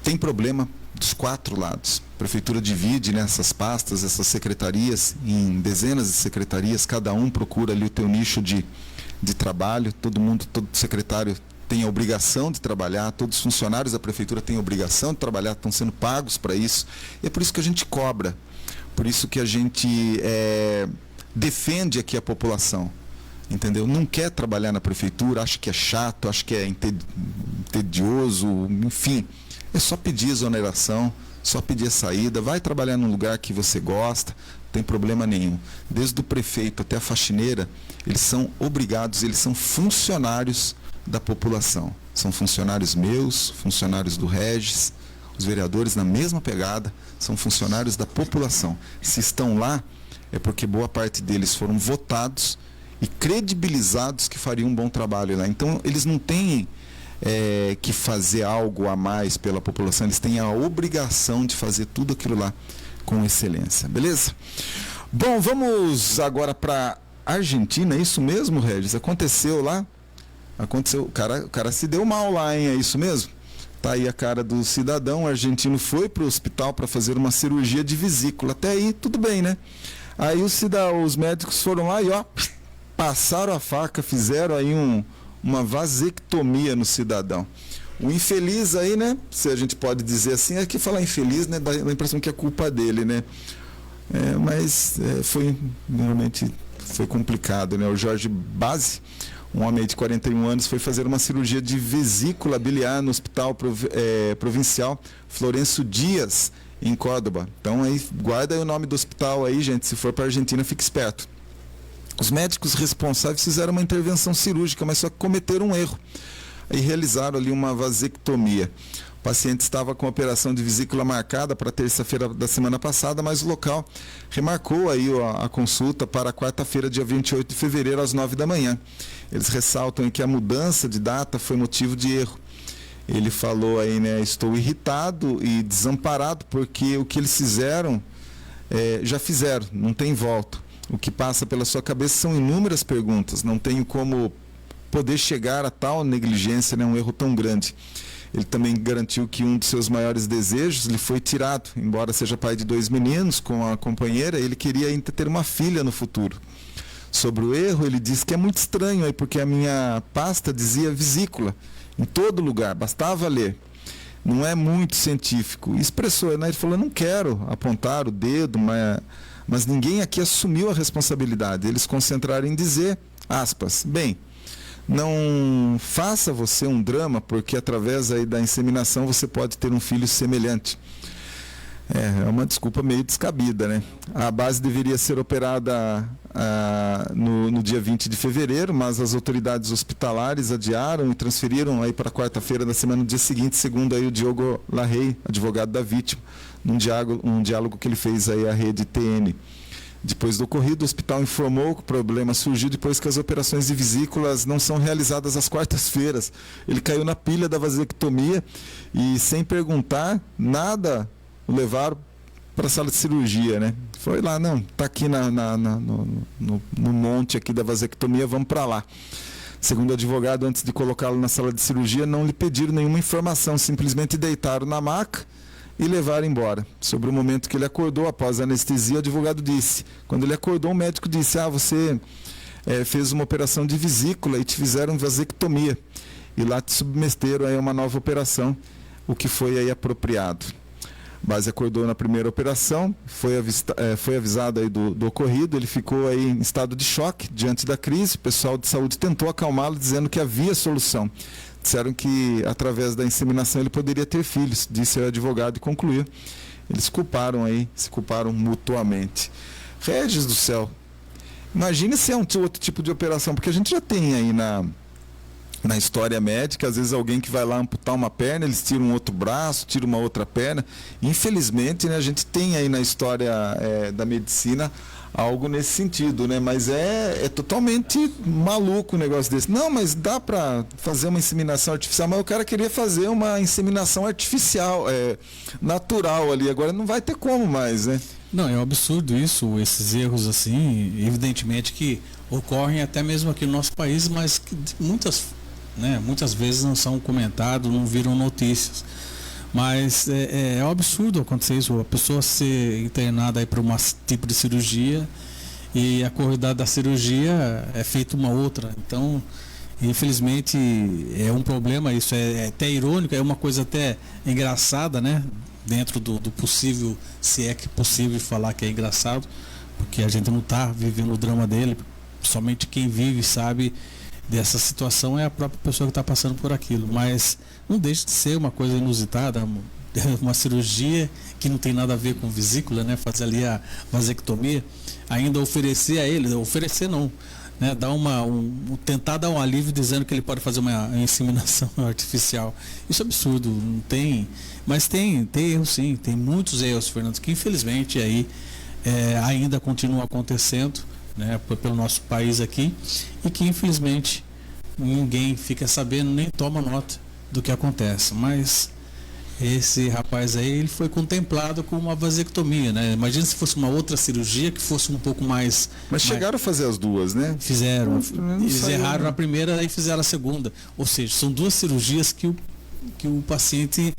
tem problema dos 4 lados. A prefeitura divide essas pastas, essas secretarias, em dezenas de secretarias, cada um procura ali o teu nicho de trabalho. Todo secretário tem a obrigação de trabalhar, todos os funcionários da prefeitura têm a obrigação de trabalhar, estão sendo pagos para isso, e é por isso que a gente cobra, por isso que a gente defende aqui a população, entendeu? Não quer trabalhar na prefeitura, acha que é chato, acha que é entedioso, enfim, é só pedir exoneração, só pedir a saída, vai trabalhar num lugar que você gosta, não tem problema nenhum. Desde o prefeito até a faxineira, eles são obrigados, eles são funcionários da população. São funcionários meus, funcionários do Regis, os vereadores na mesma pegada, são funcionários da população. Se estão lá, é porque boa parte deles foram votados e credibilizados que fariam um bom trabalho lá. Então, eles não têm que fazer algo a mais pela população, eles têm a obrigação de fazer tudo aquilo lá com excelência, beleza? Bom, vamos agora para Argentina, é isso mesmo, Regis? Aconteceu lá? Aconteceu, o cara se deu mal lá, hein? É isso mesmo? Tá aí a cara do cidadão. O argentino foi para o hospital para fazer uma cirurgia de vesícula. Até aí tudo bem, né? Aí os médicos foram lá e passaram a faca, fizeram aí uma vasectomia no cidadão. O infeliz aí, né? Se a gente pode dizer assim, é que falar infeliz, né? Dá a impressão que é culpa dele, né? Realmente foi complicado, né? O Jorge Bazzi, um homem de 41 anos, foi fazer uma cirurgia de vesícula biliar no hospital provincial Florencio Dias, em Córdoba. Então aí, guarda aí o nome do hospital aí, gente, se for para a Argentina, fique esperto. Os médicos responsáveis fizeram uma intervenção cirúrgica, mas só que cometeram um erro. Aí realizaram ali uma vasectomia. O paciente estava com a operação de vesícula marcada para terça-feira da semana passada, mas o local remarcou aí a consulta para quarta-feira, dia 28 de fevereiro, às 9 da manhã. Eles ressaltam que a mudança de data foi motivo de erro. Ele falou aí, né, estou irritado e desamparado, porque o que eles fizeram, já fizeram, não tem volta. O que passa pela sua cabeça são inúmeras perguntas, não tenho como poder chegar a tal negligência, né, um erro tão grande. Ele também garantiu que um dos seus maiores desejos lhe foi tirado. Embora seja pai de 2 meninos com a companheira, ele queria ainda ter uma filha no futuro. Sobre o erro, ele disse que é muito estranho, aí, porque a minha pasta dizia vesícula em todo lugar, bastava ler. Não é muito científico. E expressou, né? Ele falou, não quero apontar o dedo, mas ninguém aqui assumiu a responsabilidade. Eles concentraram em dizer, aspas, bem, não faça você um drama, porque através aí da inseminação você pode ter um filho semelhante. É uma desculpa meio descabida, né? A base deveria ser operada no dia 20 de fevereiro, mas as autoridades hospitalares adiaram e transferiram aí para quarta-feira da semana do dia seguinte, segundo aí o Diogo Larrey, advogado da vítima, num diálogo que ele fez aí à rede TN. Depois do ocorrido, o hospital informou que o problema surgiu depois que as operações de vesículas não são realizadas às quartas-feiras. Ele caiu na pilha da vasectomia e, sem perguntar nada, o levaram para a sala de cirurgia, né? Foi lá, não, está aqui no monte aqui da vasectomia, vamos para lá. Segundo o advogado, antes de colocá-lo na sala de cirurgia, não lhe pediram nenhuma informação, simplesmente deitaram na maca e levaram embora. Sobre o momento que ele acordou após a anestesia, o advogado disse, quando ele acordou, o médico disse, você fez uma operação de vesícula e te fizeram vasectomia. E lá te submeteram a uma nova operação, o que foi aí apropriado. A base acordou na primeira operação, foi avisado aí do ocorrido, ele ficou aí em estado de choque diante da crise, o pessoal de saúde tentou acalmá-lo dizendo que havia solução. Disseram que através da inseminação ele poderia ter filhos, disse o advogado e concluiu. Eles se culparam mutuamente. Regis do céu, imagine se é um outro tipo de operação, porque a gente já tem aí na história médica, às vezes alguém que vai lá amputar uma perna, eles tiram um outro braço, tiram uma outra perna. Infelizmente, né, a gente tem aí na história da medicina algo nesse sentido, né? Mas é totalmente maluco um negócio desse. Não, mas dá para fazer uma inseminação artificial, mas o cara queria fazer uma inseminação artificial, natural ali, agora não vai ter como mais, né? Não, é um absurdo isso, esses erros assim, evidentemente que ocorrem até mesmo aqui no nosso país, mas que muitas vezes não são comentados, não viram notícias. Mas é um absurdo acontecer isso, a pessoa ser internada aí para um tipo de cirurgia e a corrida da cirurgia é feita uma outra. Então, infelizmente, é um problema, isso é até irônico, é uma coisa até engraçada, né? Dentro do possível, se é que possível falar que é engraçado, porque a gente não está vivendo o drama dele, somente quem vive sabe dessa situação é a própria pessoa que está passando por aquilo, mas não deixa de ser uma coisa inusitada, uma cirurgia que não tem nada a ver com vesícula, né? Fazer ali a vasectomia, ainda oferecer a ele, oferecer não, né? Tentar dar um alívio dizendo que ele pode fazer uma inseminação artificial. Isso é absurdo, não tem, mas tem erros sim, tem muitos erros, Fernando, que infelizmente aí ainda continuam acontecendo, né, pelo nosso país aqui, e que infelizmente ninguém fica sabendo nem toma nota do que acontece. Mas esse rapaz aí, ele foi contemplado com uma vasectomia, né? Imagina se fosse uma outra cirurgia que fosse um pouco mais... Mas chegaram a fazer as duas, né? Fizeram. Eles erraram na primeira e fizeram a segunda. Ou seja, são duas cirurgias que o paciente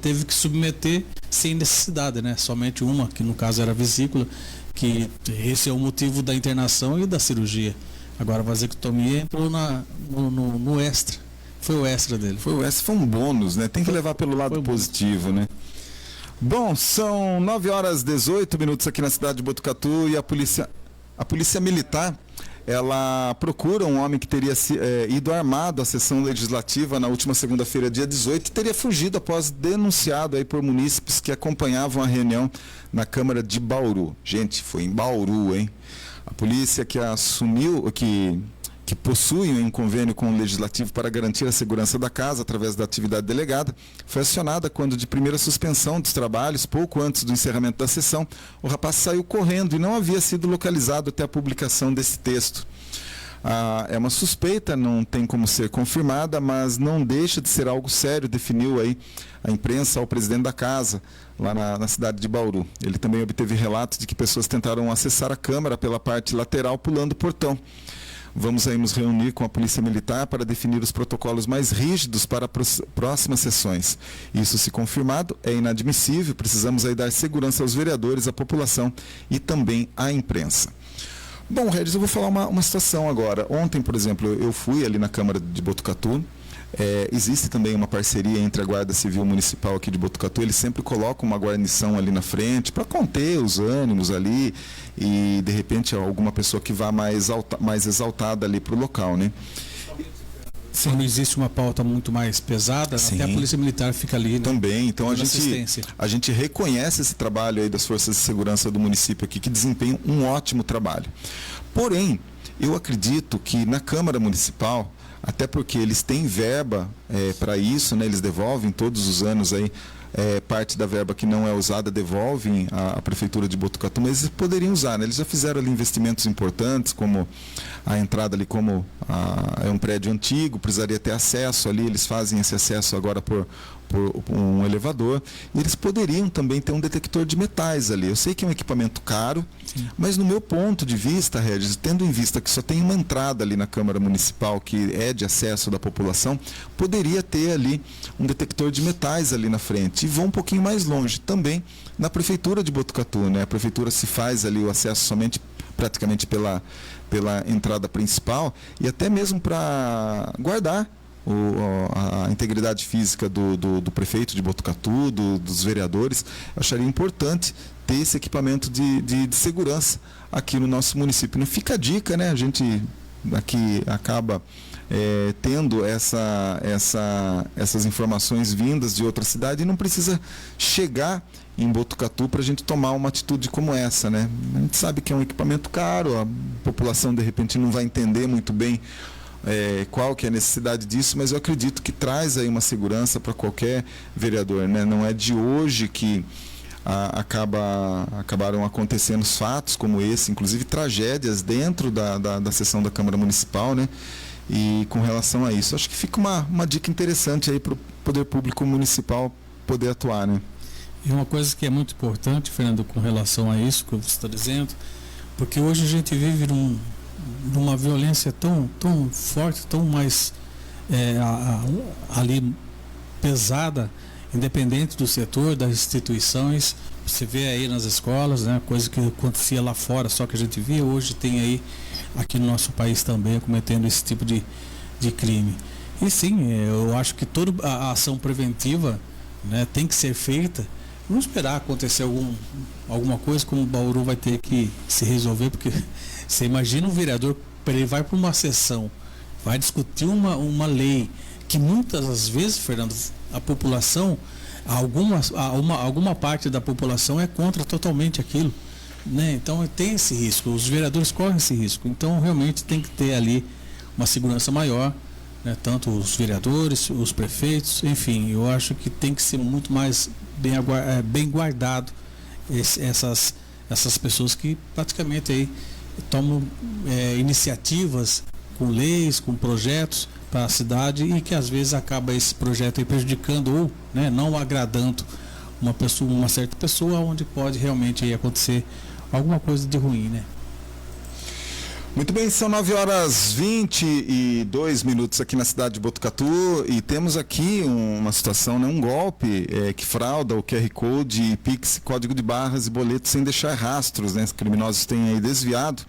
teve que submeter sem necessidade, né? Somente uma, que no caso era a vesícula, que esse é o motivo da internação e da cirurgia. Agora a vasectomia entrou no extra. Foi o extra dele. Foi o extra, foi um bônus, né? Tem que levar pelo lado positivo, né? Bom, são 9h18 aqui na cidade de Botucatu e a polícia militar, ela procura um homem que teria ido armado à sessão legislativa na última segunda-feira, dia 18, e teria fugido após denunciado aí por munícipes que acompanhavam a reunião na Câmara de Bauru. Gente, foi em Bauru, hein? A polícia que assumiu, que possui um convênio com o Legislativo para garantir a segurança da casa através da atividade delegada, foi acionada quando, de primeira suspensão dos trabalhos, pouco antes do encerramento da sessão, o rapaz saiu correndo e não havia sido localizado até a publicação desse texto. É uma suspeita, não tem como ser confirmada, mas não deixa de ser algo sério, definiu aí a imprensa ao presidente da casa, lá na cidade de Bauru. Ele também obteve relatos de que pessoas tentaram acessar a Câmara pela parte lateral pulando o portão. Vamos aí nos reunir com a Polícia Militar para definir os protocolos mais rígidos para próximas sessões. Isso, se confirmado, é inadmissível. Precisamos aí dar segurança aos vereadores, à população e também à imprensa. Bom, Regis, eu vou falar uma situação agora. Ontem, por exemplo, eu fui ali na Câmara de Botucatu. Existe também uma parceria entre a Guarda Civil Municipal aqui de Botucatu. Eles sempre colocam uma guarnição ali na frente para conter os ânimos ali e, de repente, alguma pessoa que vá mais exaltada ali para o local, né? quando existe uma pauta muito mais pesada, até a Polícia Militar fica ali. Né? Também, então a gente reconhece esse trabalho aí das forças de segurança do município aqui, que desempenham um ótimo trabalho. Porém, eu acredito que na Câmara Municipal, até porque eles têm verba para isso, né? Eles devolvem todos os anos aí, parte da verba que não é usada devolvem à Prefeitura de Botucatu, mas eles poderiam usar, né? Eles já fizeram ali investimentos importantes, como a entrada ali, é um prédio antigo, precisaria ter acesso ali, eles fazem esse acesso agora por um elevador, e eles poderiam também ter um detector de metais ali. Eu sei que é um equipamento caro, mas no meu ponto de vista, Regis, tendo em vista que só tem uma entrada ali na Câmara Municipal, que é de acesso da população, poderia ter ali um detector de metais ali na frente. E vou um pouquinho mais longe, também na Prefeitura de Botucatu, né? A Prefeitura se faz ali o acesso somente praticamente pela entrada principal, e até mesmo para guardar a integridade física do prefeito de Botucatu, dos vereadores. Eu acharia importante ter esse equipamento de segurança aqui no nosso município. Não fica a dica, né? A gente aqui acaba tendo essas informações vindas de outra cidade e não precisa chegar em Botucatu para a gente tomar uma atitude como essa, né? A gente sabe que é um equipamento caro, a população de repente não vai entender muito bem qual que é a necessidade disso, mas eu acredito que traz aí uma segurança para qualquer vereador, né? Não é de hoje que acabaram acontecendo fatos como esse, inclusive tragédias dentro da sessão da Câmara Municipal, né? E com relação a isso, acho que fica uma dica interessante aí para o Poder Público Municipal poder atuar, né? E uma coisa que é muito importante, Fernando, com relação a isso que você está dizendo, porque hoje a gente vive numa violência tão forte, tão mais ali pesada, independente do setor, das instituições. Você vê aí nas escolas, né, coisa que acontecia lá fora, só que a gente via, hoje tem aí aqui no nosso país também cometendo esse tipo de crime. E sim, eu acho que toda a ação preventiva, né, tem que ser feita. Não esperar acontecer alguma coisa, como o Bauru vai ter que se resolver, porque você imagina um vereador, ele vai para uma sessão, vai discutir uma lei, que muitas das vezes, Fernando, a população, alguma parte da população é contra totalmente aquilo, né? Então tem esse risco, os vereadores correm esse risco, então realmente tem que ter ali uma segurança maior, né? Tanto os vereadores, os prefeitos, enfim, eu acho que tem que ser muito mais bem guardado essas pessoas que praticamente aí tomam iniciativas com leis, com projetos para a cidade, e que às vezes acaba esse projeto aí prejudicando ou, né, não agradando uma certa pessoa, onde pode realmente aí acontecer alguma coisa de ruim, né? Muito bem, são 9h22 aqui na cidade de Botucatu, e temos aqui uma situação, né, um golpe que frauda o QR Code, Pix, código de barras e boleto sem deixar rastros, né? Os criminosos têm aí desviado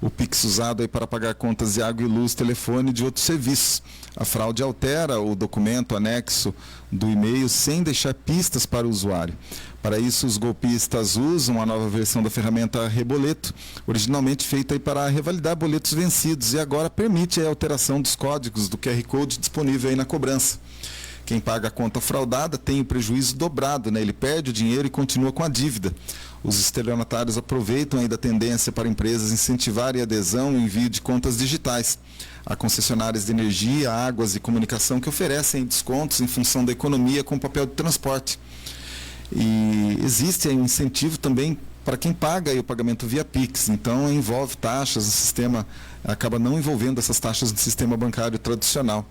o Pix usado aí para pagar contas de água e luz, telefone e de outros serviços. A fraude altera o documento anexo do e-mail sem deixar pistas para o usuário. Para isso, os golpistas usam a nova versão da ferramenta Reboleto, originalmente feita aí para revalidar boletos vencidos, e agora permite a alteração dos códigos do QR Code disponível aí na cobrança. Quem paga a conta fraudada tem o prejuízo dobrado, né? Ele perde o dinheiro e continua com a dívida. Os estelionatários aproveitam aí da tendência para empresas incentivarem a adesão e envio de contas digitais. Há concessionárias de energia, águas e comunicação que oferecem descontos em função da economia com papel de transporte. E existe aí um incentivo também para quem paga aí o pagamento via Pix, então envolve taxas, o sistema acaba não envolvendo essas taxas no sistema bancário tradicional.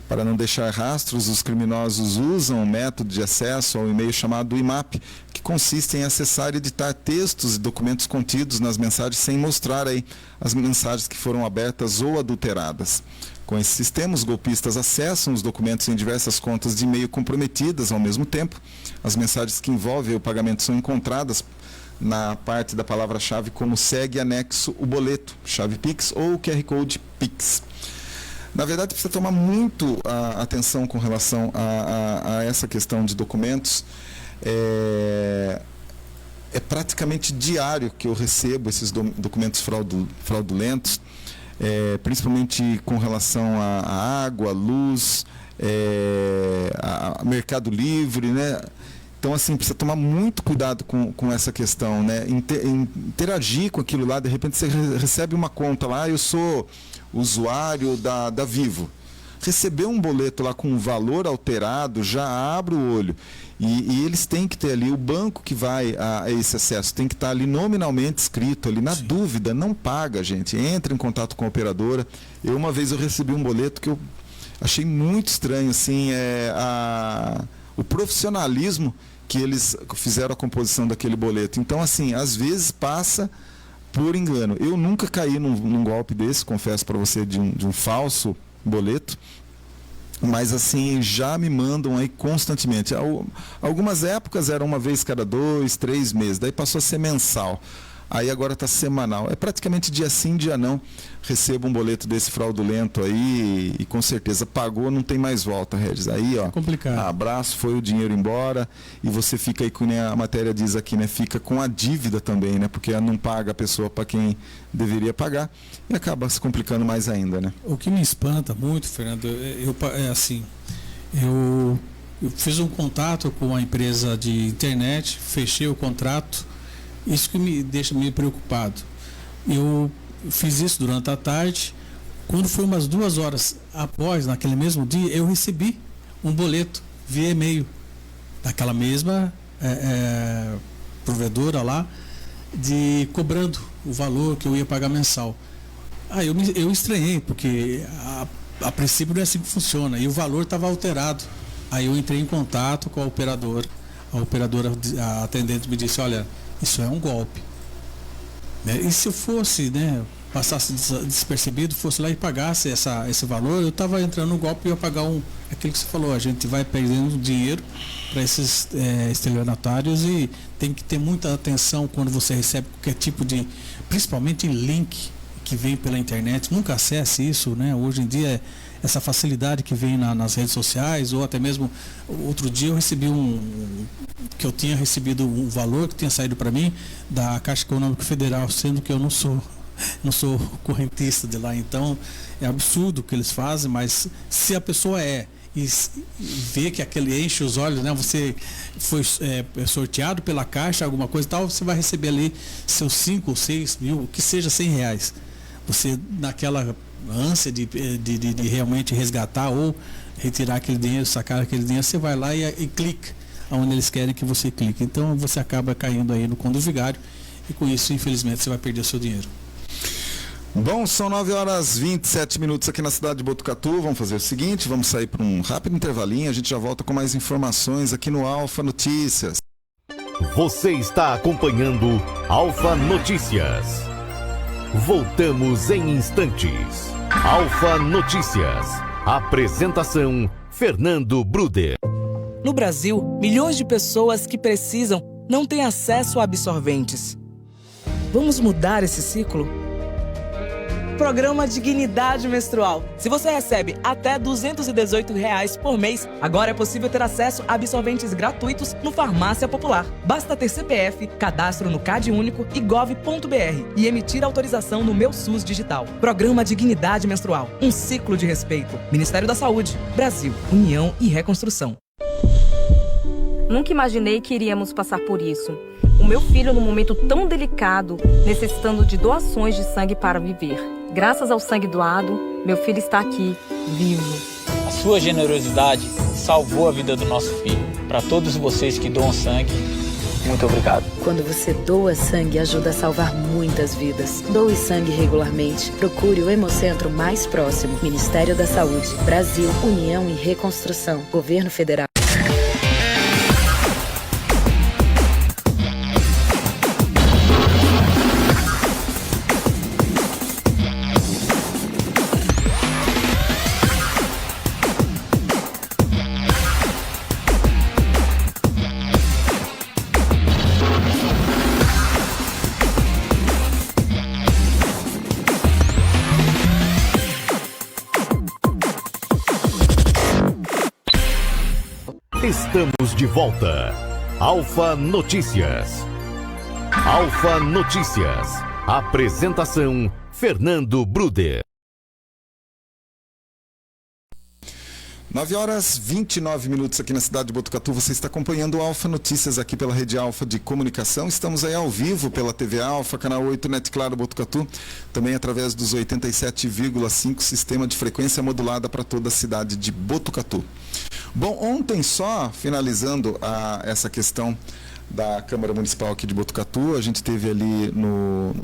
Para não deixar rastros, os criminosos usam um método de acesso ao e-mail chamado IMAP, que consiste em acessar e editar textos e documentos contidos nas mensagens sem mostrar aí as mensagens que foram abertas ou adulteradas. Com esse sistema, os golpistas acessam os documentos em diversas contas de e-mail comprometidas ao mesmo tempo. As mensagens que envolvem o pagamento são encontradas na parte da palavra-chave como segue anexo o boleto, chave Pix ou o QR Code Pix. Na verdade, precisa tomar muito atenção com relação a essa questão de documentos. É praticamente diário que eu recebo esses documentos fraudulentos. principalmente com relação à água, luz, a Mercado Livre, né? Então, assim, precisa tomar muito cuidado com essa questão, né? Interagir com aquilo lá, de repente você recebe uma conta lá, eu sou usuário da Vivo. Receber um boleto lá com um valor alterado, já abre o olho. E eles têm que ter ali, o banco que vai a esse acesso, tem que estar ali nominalmente escrito ali. Na dúvida, não paga, gente. Entra em contato com a operadora. Uma vez eu recebi um boleto que eu achei muito estranho, assim, o profissionalismo que eles fizeram a composição daquele boleto. Então, assim, às vezes passa por engano. Eu nunca caí num golpe desse, confesso para você, de um falso boleto, mas assim, já me mandam aí constantemente. Algumas épocas era uma vez cada 2, 3 meses, daí passou a ser mensal. Aí agora está semanal. É praticamente dia sim, dia não. Recebo um boleto desse fraudulento aí e com certeza pagou, não tem mais volta, Regis. Aí, ó, é complicado. Abraço, foi o dinheiro embora e você fica aí, como a matéria diz aqui, né? Fica com a dívida também, né? Porque não paga a pessoa para quem deveria pagar e acaba se complicando mais ainda, né? O que me espanta muito, Fernando, eu fiz um contato com a empresa de internet, fechei o contrato. Isso que me deixa meio preocupado. Eu fiz isso durante a tarde. Quando foi umas 2 horas após, naquele mesmo dia, eu recebi um boleto via e-mail daquela mesma provedora lá, cobrando o valor que eu ia pagar mensal. Eu estranhei, porque a princípio não é assim que funciona, e o valor estava alterado. Aí eu entrei em contato com a operadora. A atendente me disse, olha, isso é um golpe. E se eu fosse, né, passasse despercebido, fosse lá e pagasse esse valor, eu estava entrando no golpe e ia pagar aquilo que você falou, a gente vai perdendo dinheiro para esses estelionatários e tem que ter muita atenção quando você recebe qualquer tipo de, principalmente link que vem pela internet, nunca acesse isso, né? Hoje em dia essa facilidade que vem nas redes sociais, ou até mesmo outro dia eu recebi que eu tinha recebido um valor que tinha saído para mim da Caixa Econômica Federal, sendo que eu não sou correntista de lá. Então é absurdo o que eles fazem, mas se a pessoa e vê que aquele enche os olhos, né? Você foi sorteado pela Caixa, alguma coisa e tal, você vai receber ali seus 5 ou 6 mil, que seja R$100. Você, naquela ânsia de realmente resgatar ou retirar aquele dinheiro, sacar aquele dinheiro, você vai lá e clica onde eles querem que você clique. Então você acaba caindo aí no conto vigário e com isso, infelizmente, você vai perder o seu dinheiro. Bom, são 9h27 aqui na cidade de Botucatu. Vamos fazer o seguinte, vamos sair para um rápido intervalinho, a gente já volta com mais informações aqui no Alfa Notícias. Você está acompanhando Alfa Notícias. Voltamos em instantes. Alfa Notícias. Apresentação Fernando Bruder. No Brasil, milhões de pessoas que precisam não têm acesso a absorventes. Vamos mudar esse ciclo? Programa Dignidade Menstrual. Se você recebe até R$ 218 por mês, agora é possível ter acesso a absorventes gratuitos no Farmácia Popular. Basta ter CPF, cadastro no CAD Único e gov.br e emitir autorização no Meu SUS Digital. Programa Dignidade Menstrual. Um ciclo de respeito. Ministério da Saúde, Brasil, União e Reconstrução. Nunca imaginei que iríamos passar por isso. O meu filho, num momento tão delicado, necessitando de doações de sangue para viver. Graças ao sangue doado, meu filho está aqui, vivo. A sua generosidade salvou a vida do nosso filho. Para todos vocês que doam sangue, muito obrigado. Quando você doa sangue, ajuda a salvar muitas vidas. Doe sangue regularmente. Procure o Hemocentro mais próximo. Ministério da Saúde, Brasil, União e Reconstrução, Governo Federal. Estamos de volta. Alfa Notícias. Alfa Notícias. Apresentação Fernando Bruder. 9h29 aqui na cidade de Botucatu. Você está acompanhando o Alfa Notícias aqui pela Rede Alfa de Comunicação. Estamos aí ao vivo pela TV Alfa, canal 8 Net Claro Botucatu, também através dos 87,5 sistema de frequência modulada para toda a cidade de Botucatu. Bom, ontem só, finalizando essa questão da Câmara Municipal aqui de Botucatu, a gente teve ali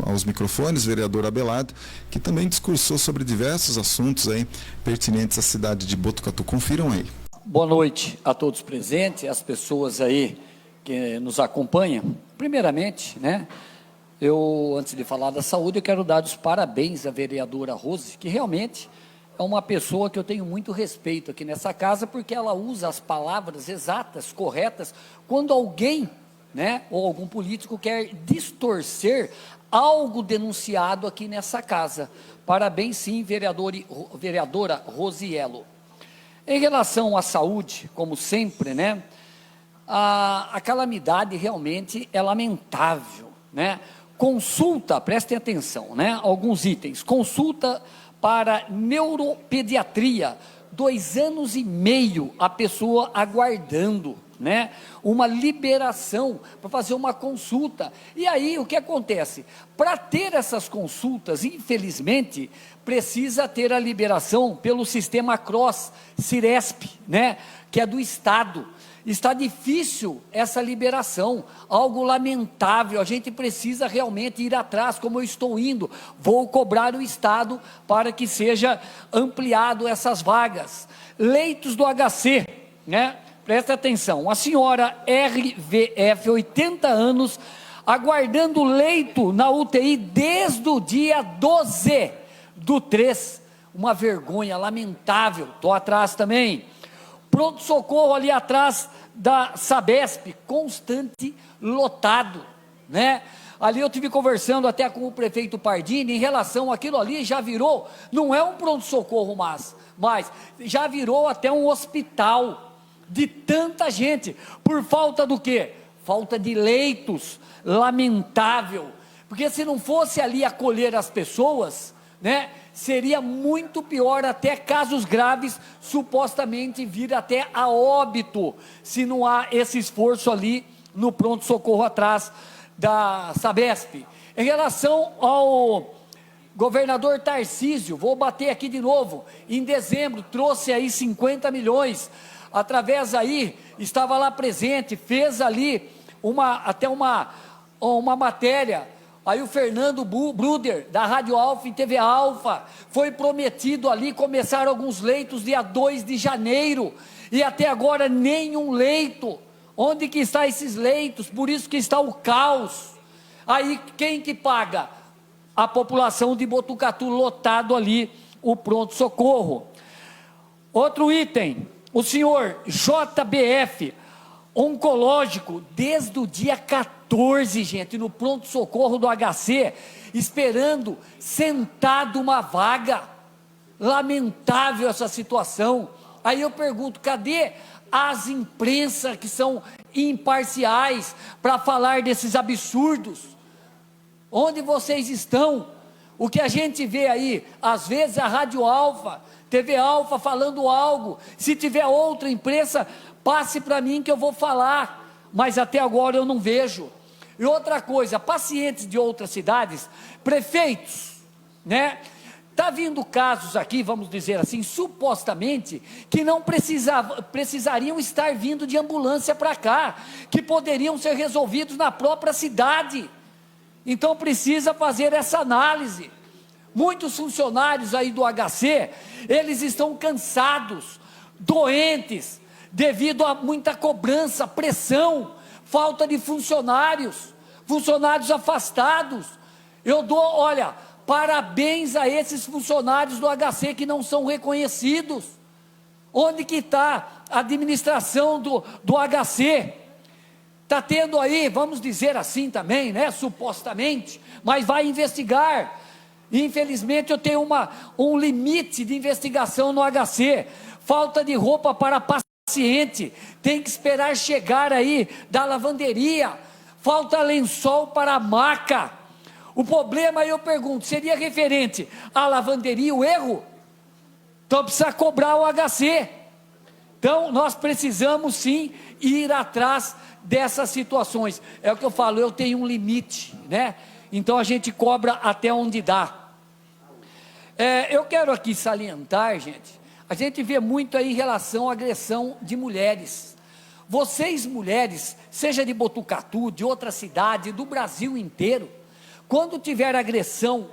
aos microfones o vereador Abelardo, que também discursou sobre diversos assuntos aí pertinentes à cidade de Botucatu. Confiram aí. Boa noite a todos presentes, as pessoas aí que nos acompanham. Primeiramente, né, antes de falar da saúde, eu quero dar os parabéns à vereadora Rose, que realmente é uma pessoa que eu tenho muito respeito aqui nessa casa, porque ela usa as palavras exatas, corretas, quando alguém, né, ou algum político quer distorcer algo denunciado aqui nessa casa. Parabéns, sim, vereadora Rosiello. Em relação à saúde, como sempre, né, a calamidade realmente é lamentável, né? Consulta, prestem atenção, né, alguns itens. Consulta para neuropediatria, 2 anos e meio a pessoa aguardando, né, uma liberação para fazer uma consulta. E aí o que acontece? Para ter essas consultas, infelizmente, precisa ter a liberação pelo sistema CROSS-CIRESP, né, que é do Estado. Está difícil essa liberação, algo lamentável. A gente precisa realmente ir atrás, como eu estou indo. Vou cobrar o Estado para que seja ampliado essas vagas. Leitos do HC, né? Presta atenção, a senhora RVF, 80 anos, aguardando leito na UTI desde o dia 12/3. Uma vergonha, lamentável. Estou atrás também. Pronto-socorro ali atrás da Sabesp, constante lotado, né? Ali eu estive conversando até com o prefeito Pardini, em relação àquilo ali, já virou, não é um pronto-socorro mas já virou até um hospital, de tanta gente, por falta do quê? Falta de leitos, lamentável, porque se não fosse ali acolher as pessoas, né, seria muito pior, até casos graves, supostamente vir até a óbito, se não há esse esforço ali no pronto-socorro atrás da Sabesp. Em relação ao governador Tarcísio, vou bater aqui de novo, em dezembro trouxe aí 50 milhões, através aí, estava lá presente, fez ali até uma matéria. Aí o Fernando Bruder, da Rádio Alfa e TV Alfa, foi prometido ali começar alguns leitos dia 2 de janeiro, e até agora nenhum leito. Onde que estão esses leitos? Por isso que está o caos. Aí quem que paga? A população de Botucatu, lotado ali o pronto-socorro. Outro item, o senhor JBF, oncológico, desde o dia 14, gente, no pronto-socorro do HC, esperando, sentado uma vaga. Lamentável essa situação. Aí eu pergunto, cadê as imprensas que são imparciais para falar desses absurdos? Onde vocês estão? O que a gente vê aí, às vezes a Rádio Alfa, TV Alfa falando algo, se tiver outra imprensa, passe para mim que eu vou falar, mas até agora eu não vejo. E outra coisa, pacientes de outras cidades, prefeitos, né? Está vindo casos aqui, vamos dizer assim, supostamente, que não precisariam estar vindo de ambulância para cá, que poderiam ser resolvidos na própria cidade. Então precisa fazer essa análise. Muitos funcionários aí do HC, eles estão cansados, doentes, devido a muita cobrança, pressão, falta de funcionários afastados. Eu dou, olha, parabéns a esses funcionários do HC que não são reconhecidos. Onde que está a administração do HC? Está tendo aí, vamos dizer assim também, né, supostamente, mas vai investigar. Infelizmente eu tenho um limite de investigação no HC. Falta de roupa para paciente, tem que esperar chegar aí da lavanderia. Falta lençol para a maca. O problema, aí eu pergunto, seria referente à lavanderia o erro? Então precisa cobrar o HC. Então, nós precisamos sim ir atrás dessas situações. É o que eu falo, eu tenho um limite, né? Então a gente cobra até onde dá. Eu quero aqui salientar, gente, a gente vê muito aí em relação à agressão de mulheres. Vocês, mulheres, seja de Botucatu, de outra cidade, do Brasil inteiro, quando tiver agressão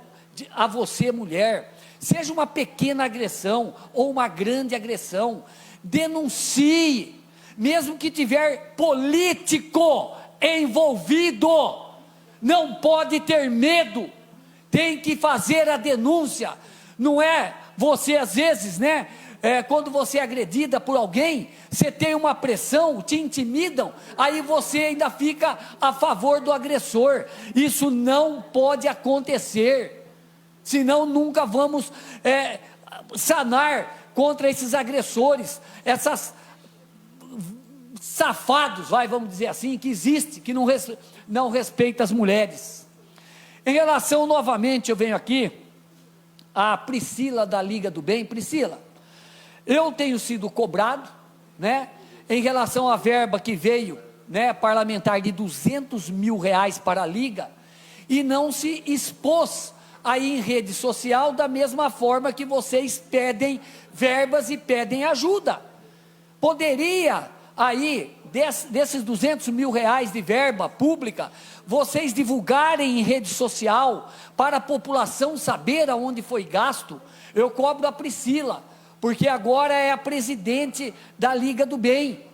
a você, mulher, seja uma pequena agressão ou uma grande agressão, denuncie, mesmo que tiver político envolvido, não pode ter medo, tem que fazer a denúncia. Não é você, às vezes, né? Quando você é agredida por alguém, você tem uma pressão, te intimidam, aí você ainda fica a favor do agressor. Isso não pode acontecer, senão nunca vamos sanar contra esses agressores, essas safados, vamos dizer assim, que existe, que não respeita as mulheres. Em relação, novamente, eu venho aqui, a Priscila da Liga do Bem. Priscila, eu tenho sido cobrado, né, em relação à verba que veio, né, parlamentar de R$200 mil para a Liga, e não se expôs aí em rede social da mesma forma que vocês pedem verbas e pedem ajuda. Poderia aí, desses R$200 mil de verba pública, vocês divulgarem em rede social, para a população saber aonde foi gasto. Eu cobro a Priscila, porque agora é a presidente da Liga do Bem.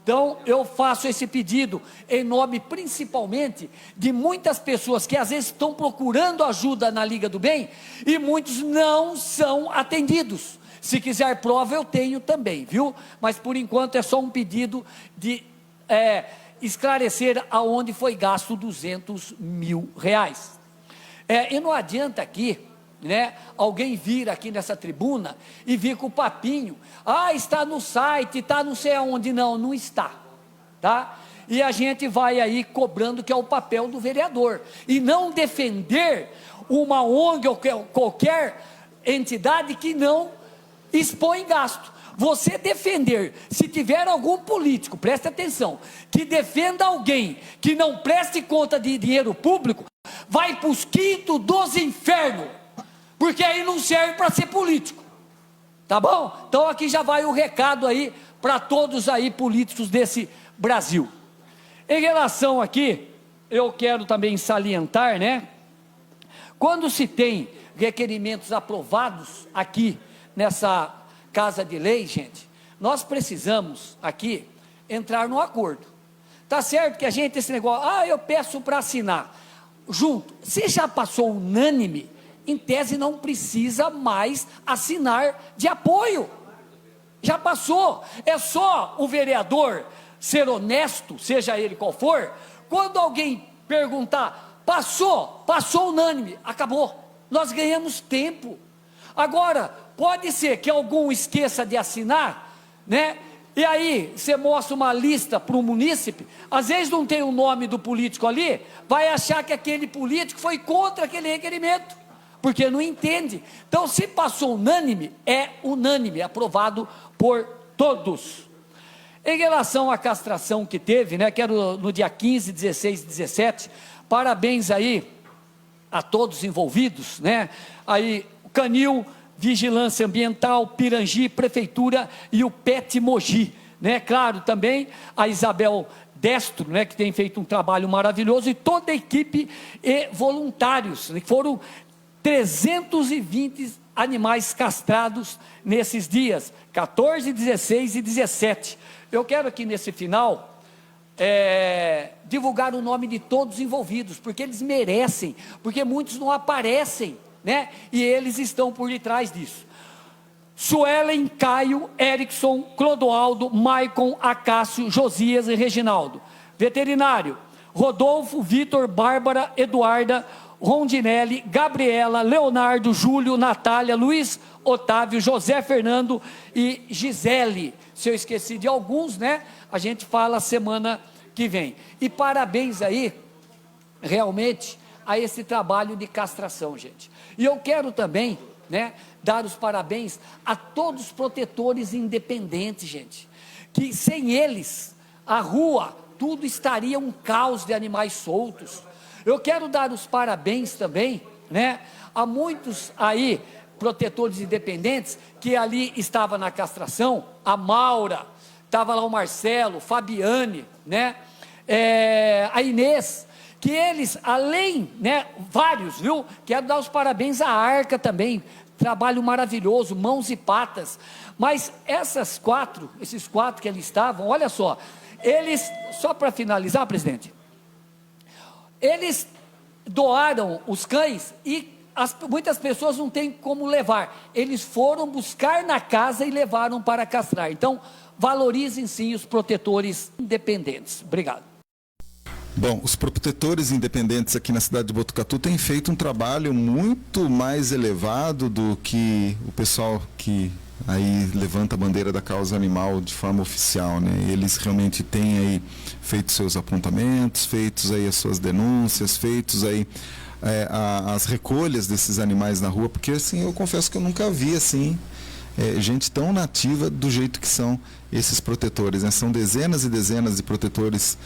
Então, eu faço esse pedido em nome principalmente de muitas pessoas que às vezes estão procurando ajuda na Liga do Bem, e muitos não são atendidos. Se quiser prova, eu tenho também, viu? Mas por enquanto é só um pedido de esclarecer aonde foi gasto R$200 mil. E não adianta aqui, né, alguém vir aqui nessa tribuna e vir com o papinho, está no site, está não sei aonde. Não está, tá? E a gente vai aí cobrando, que é o papel do vereador, e não defender uma ONG ou qualquer entidade que não expõe gasto. Você defender, se tiver algum político, preste atenção, que defenda alguém que não preste conta de dinheiro público, vai para os quintos dos infernos, porque aí não serve para ser político, tá bom? Então aqui já vai o recado aí, para todos aí políticos desse Brasil. Em relação aqui, eu quero também salientar, né, quando se tem requerimentos aprovados aqui, nessa Casa de Lei, gente, nós precisamos aqui entrar no acordo. Tá certo que a gente, esse negócio, eu peço para assinar junto, se já passou unânime, em tese não precisa mais assinar de apoio, já passou. É só o vereador ser honesto, seja ele qual for, quando alguém perguntar, passou unânime, acabou, nós ganhamos tempo. Agora, pode ser que algum esqueça de assinar, né? E aí, você mostra uma lista para o munícipe, às vezes não tem o nome do político ali, vai achar que aquele político foi contra aquele requerimento, porque não entende. Então, se passou unânime, é unânime, aprovado por todos. Em relação à castração que teve, né, que era no dia 15, 16 e 17, parabéns aí a todos envolvidos, né? Aí, o Canil, Vigilância Ambiental, Pirangi, Prefeitura e o PET Mogi, né? Claro, também a Isabel Destro, né, que tem feito um trabalho maravilhoso, e toda a equipe e voluntários, né? Foram 320 animais castrados nesses dias, 14, 16 e 17. Eu quero aqui nesse final divulgar o nome de todos os envolvidos, porque eles merecem, porque muitos não aparecem, né? E eles estão por detrás disso. Suelen, Caio, Erickson, Clodoaldo, Maicon, Acácio, Josias e Reginaldo. Veterinário, Rodolfo, Vitor, Bárbara, Eduarda, Rondinelli, Gabriela, Leonardo, Júlio, Natália, Luiz, Otávio, José Fernando e Gisele. Se eu esqueci de alguns, né, a gente fala semana que vem. E parabéns aí, realmente, a esse trabalho de castração, gente. E eu quero também né, dar os parabéns a todos os protetores independentes, gente, que sem eles, a rua, tudo estaria um caos de animais soltos. Eu quero dar os parabéns também, né, a muitos aí, protetores independentes, que ali estava na castração, a Maura, estava lá o Marcelo, Fabiane, né, a Inês, que eles, além, né, vários, viu, quero dar os parabéns à Arca também, trabalho maravilhoso, mãos e patas, mas esses quatro que ali estavam, olha só, eles, só para finalizar, presidente, eles doaram os cães e muitas pessoas não têm como levar, eles foram buscar na casa e levaram para castrar. Então, valorizem sim os protetores independentes. Obrigado. Bom, os protetores independentes aqui na cidade de Botucatu têm feito um trabalho muito mais elevado do que o pessoal que aí levanta a bandeira da causa animal de forma oficial, né? Eles realmente têm aí feito seus apontamentos, feitos aí as suas denúncias, feitos aí as recolhas desses animais na rua, porque assim, eu confesso que eu nunca vi assim gente tão nativa do jeito que são esses protetores, né? São dezenas e dezenas de protetores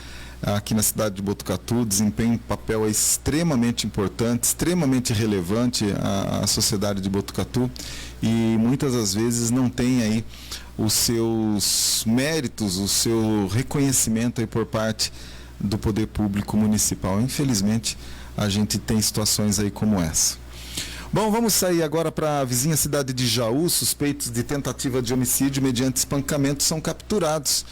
aqui na cidade de Botucatu, desempenham um papel extremamente importante, extremamente relevante à sociedade de Botucatu, e muitas das vezes não tem aí os seus méritos, o seu reconhecimento aí por parte do poder público municipal. Infelizmente, a gente tem situações aí como essa. Bom, vamos sair agora para a vizinha cidade de Jaú. Suspeitos de tentativa de homicídio mediante espancamento são capturados.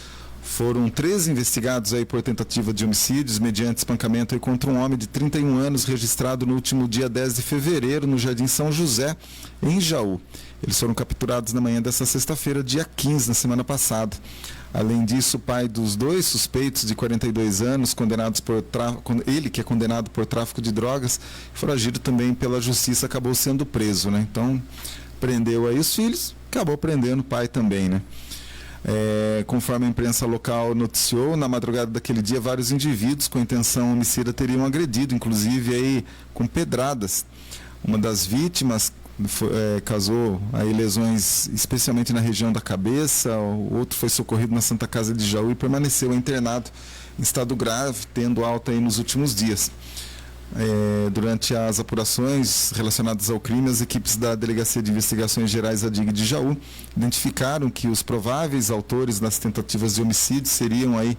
Foram 13 investigados aí por tentativa de homicídios mediante espancamento aí contra um homem de 31 anos registrado no último dia 10 de fevereiro no Jardim São José, em Jaú. Eles foram capturados na manhã dessa sexta-feira, dia 15, na semana passada. Além disso, o pai dos dois suspeitos de 42 anos, ele que é condenado por tráfico de drogas, foragido também pela justiça, acabou sendo preso, né? Então, prendeu aí os filhos, acabou prendendo o pai também, né? Conforme a imprensa local noticiou, na madrugada daquele dia, vários indivíduos com intenção homicida teriam agredido, inclusive aí com pedradas. Uma das vítimas causou aí lesões especialmente na região da cabeça, o outro foi socorrido na Santa Casa de Jaú e permaneceu internado em estado grave, tendo alta aí nos últimos dias. Durante as apurações relacionadas ao crime, as equipes da Delegacia de Investigações Gerais, a DIG de Jaú, identificaram que os prováveis autores das tentativas de homicídio seriam aí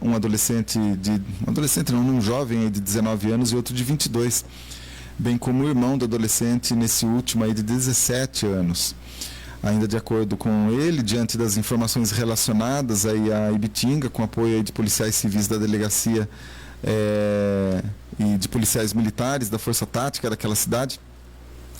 um jovem aí de 19 anos e outro de 22, bem como o irmão do adolescente, nesse último aí de 17 anos. Ainda de acordo com ele, diante das informações relacionadas aí à Ibitinga, com apoio aí de policiais civis da delegacia e de policiais militares da Força Tática daquela cidade,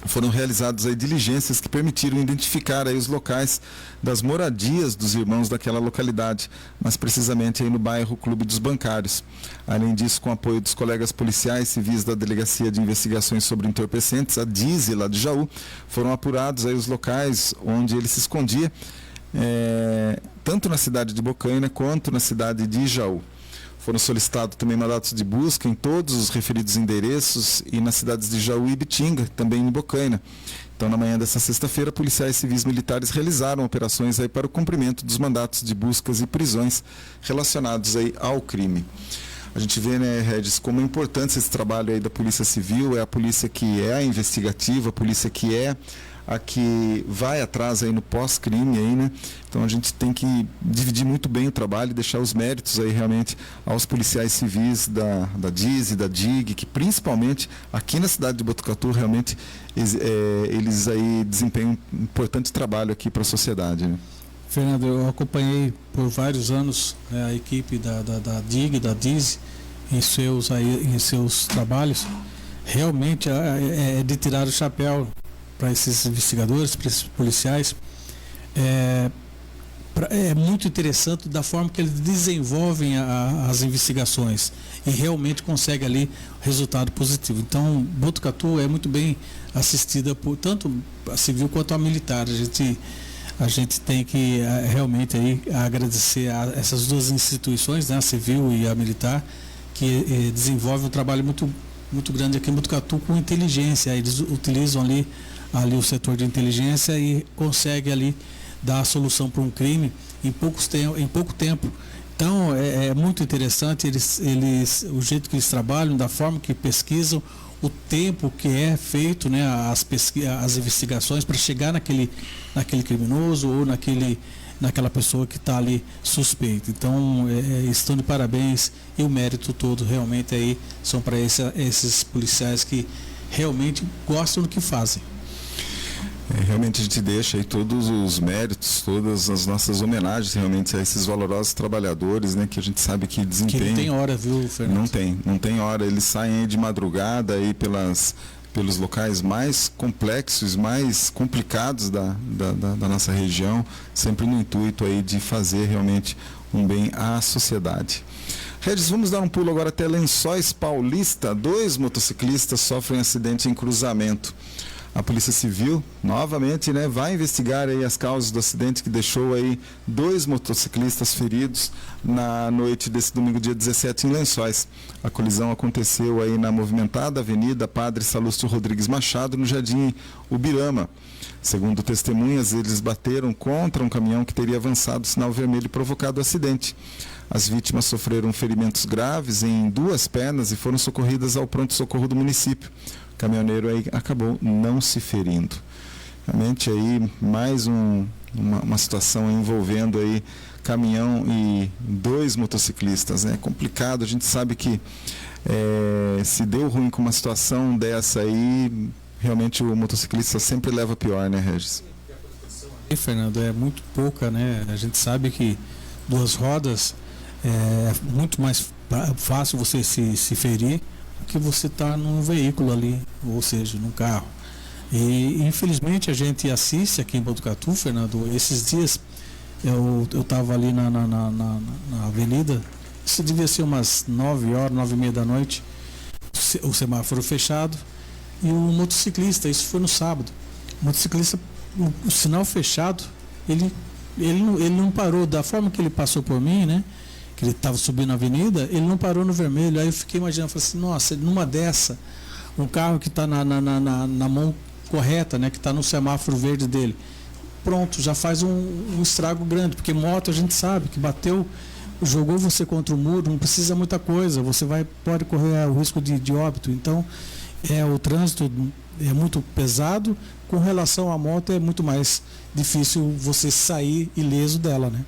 foram realizadas aí diligências que permitiram identificar aí os locais das moradias dos irmãos daquela localidade, mas precisamente aí no bairro Clube dos Bancários. Além disso, com apoio dos colegas policiais civis da Delegacia de Investigações sobre Entorpecentes, a DISE lá de Jaú, foram apurados aí os locais onde ele se escondia, tanto na cidade de Bocaina quanto na cidade de Jaú. Foram solicitados também mandatos de busca em todos os referidos endereços e nas cidades de Jaú e Ibitinga, também em Bocaina. Então, na manhã dessa sexta-feira, policiais civis militares realizaram operações aí para o cumprimento dos mandatos de buscas e prisões relacionados aí ao crime. A gente vê, né, Regis, como é importante esse trabalho aí da Polícia Civil, é a polícia que é a investigativa, a polícia que é a que vai atrás aí no pós-crime aí, né? Então a gente tem que dividir muito bem o trabalho e deixar os méritos aí realmente aos policiais civis da DISE, da DIG, que principalmente aqui na cidade de Botucatu realmente eles aí desempenham um importante trabalho aqui para a sociedade, né? Fernando, eu acompanhei por vários anos, né, a equipe da DIG, da DISE, em seus trabalhos. Realmente é de tirar o chapéu para esses investigadores, para esses policiais. É muito interessante da forma que eles desenvolvem as investigações e realmente conseguem ali resultado positivo. Então, Botucatu é muito bem assistida por tanto a civil quanto a militar. A gente tem que realmente aí agradecer a essas duas instituições, né, a civil e a militar, que desenvolvem um trabalho muito grande aqui em Botucatu com inteligência. Eles utilizam ali ali o setor de inteligência e consegue ali dar a solução para um crime em pouco tempo. Então é muito interessante o jeito que eles trabalham, da forma que pesquisam, o tempo que é feito, né, as investigações para chegar naquele criminoso ou naquela pessoa que está ali suspeita. Então estão de parabéns, e o mérito todo realmente aí são para esses policiais que realmente gostam do que fazem. Realmente a gente deixa aí todos os méritos, todas as nossas homenagens realmente a esses valorosos trabalhadores, né, que a gente sabe que desempenham. Que não tem hora, viu, Fernando? Não tem hora. Eles saem aí de madrugada aí pelos locais mais complexos, mais complicados da nossa região, sempre no intuito aí de fazer realmente um bem à sociedade. Regis, vamos dar um pulo agora até Lençóis Paulista. 2 motociclistas sofrem acidente em cruzamento. A Polícia Civil, novamente, né, vai investigar aí as causas do acidente que deixou aí 2 motociclistas feridos na noite desse domingo, dia 17, em Lençóis. A colisão aconteceu aí na movimentada Avenida Padre Salustio Rodrigues Machado, no Jardim Ubirama. Segundo testemunhas, eles bateram contra um caminhão que teria avançado o sinal vermelho e provocado o acidente. As vítimas sofreram ferimentos graves em 2 pernas e foram socorridas ao pronto-socorro do município. O caminhoneiro aí acabou não se ferindo. Realmente aí mais uma situação envolvendo aí caminhão e 2 motociclistas, né? É complicado, a gente sabe que se deu ruim com uma situação dessa aí, realmente o motociclista sempre leva pior, né, Regis? E, Fernando, é muito pouca, né? A gente sabe que 2 rodas é muito mais fácil você se ferir que você está num veículo ali, ou seja, num carro. E infelizmente a gente assiste aqui em Botucatu, Fernando, esses dias eu estava ali na avenida, isso devia ser umas 9 horas, 9h30 da noite, o semáforo fechado, e o motociclista, isso foi no sábado, o motociclista, o sinal fechado, ele não parou, da forma que ele passou por mim, né? Que ele estava subindo a avenida, ele não parou no vermelho. Aí eu fiquei imaginando, falei assim, nossa, numa dessa, um carro que está na mão correta, né, que está no semáforo verde dele, pronto, já faz um estrago grande, porque moto a gente sabe que bateu, jogou você contra o muro, não precisa muita coisa, você pode correr o risco de óbito. Então, o trânsito é muito pesado, com relação à moto é muito mais difícil você sair ileso dela, né?